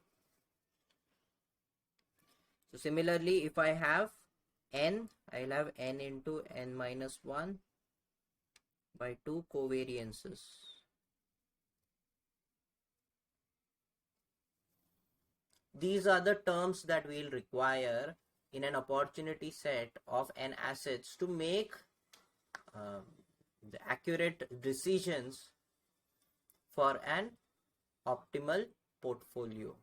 So similarly, if I have n, I'll have n into n minus 1 by 2 covariances. These are the terms that we'll require in an opportunity set of n assets to make the accurate decisions for an optimal portfolio.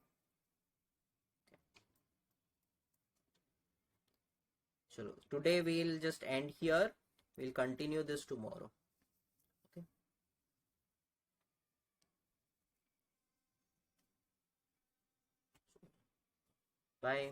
So today we'll just end here. We'll continue this tomorrow. Okay. Bye.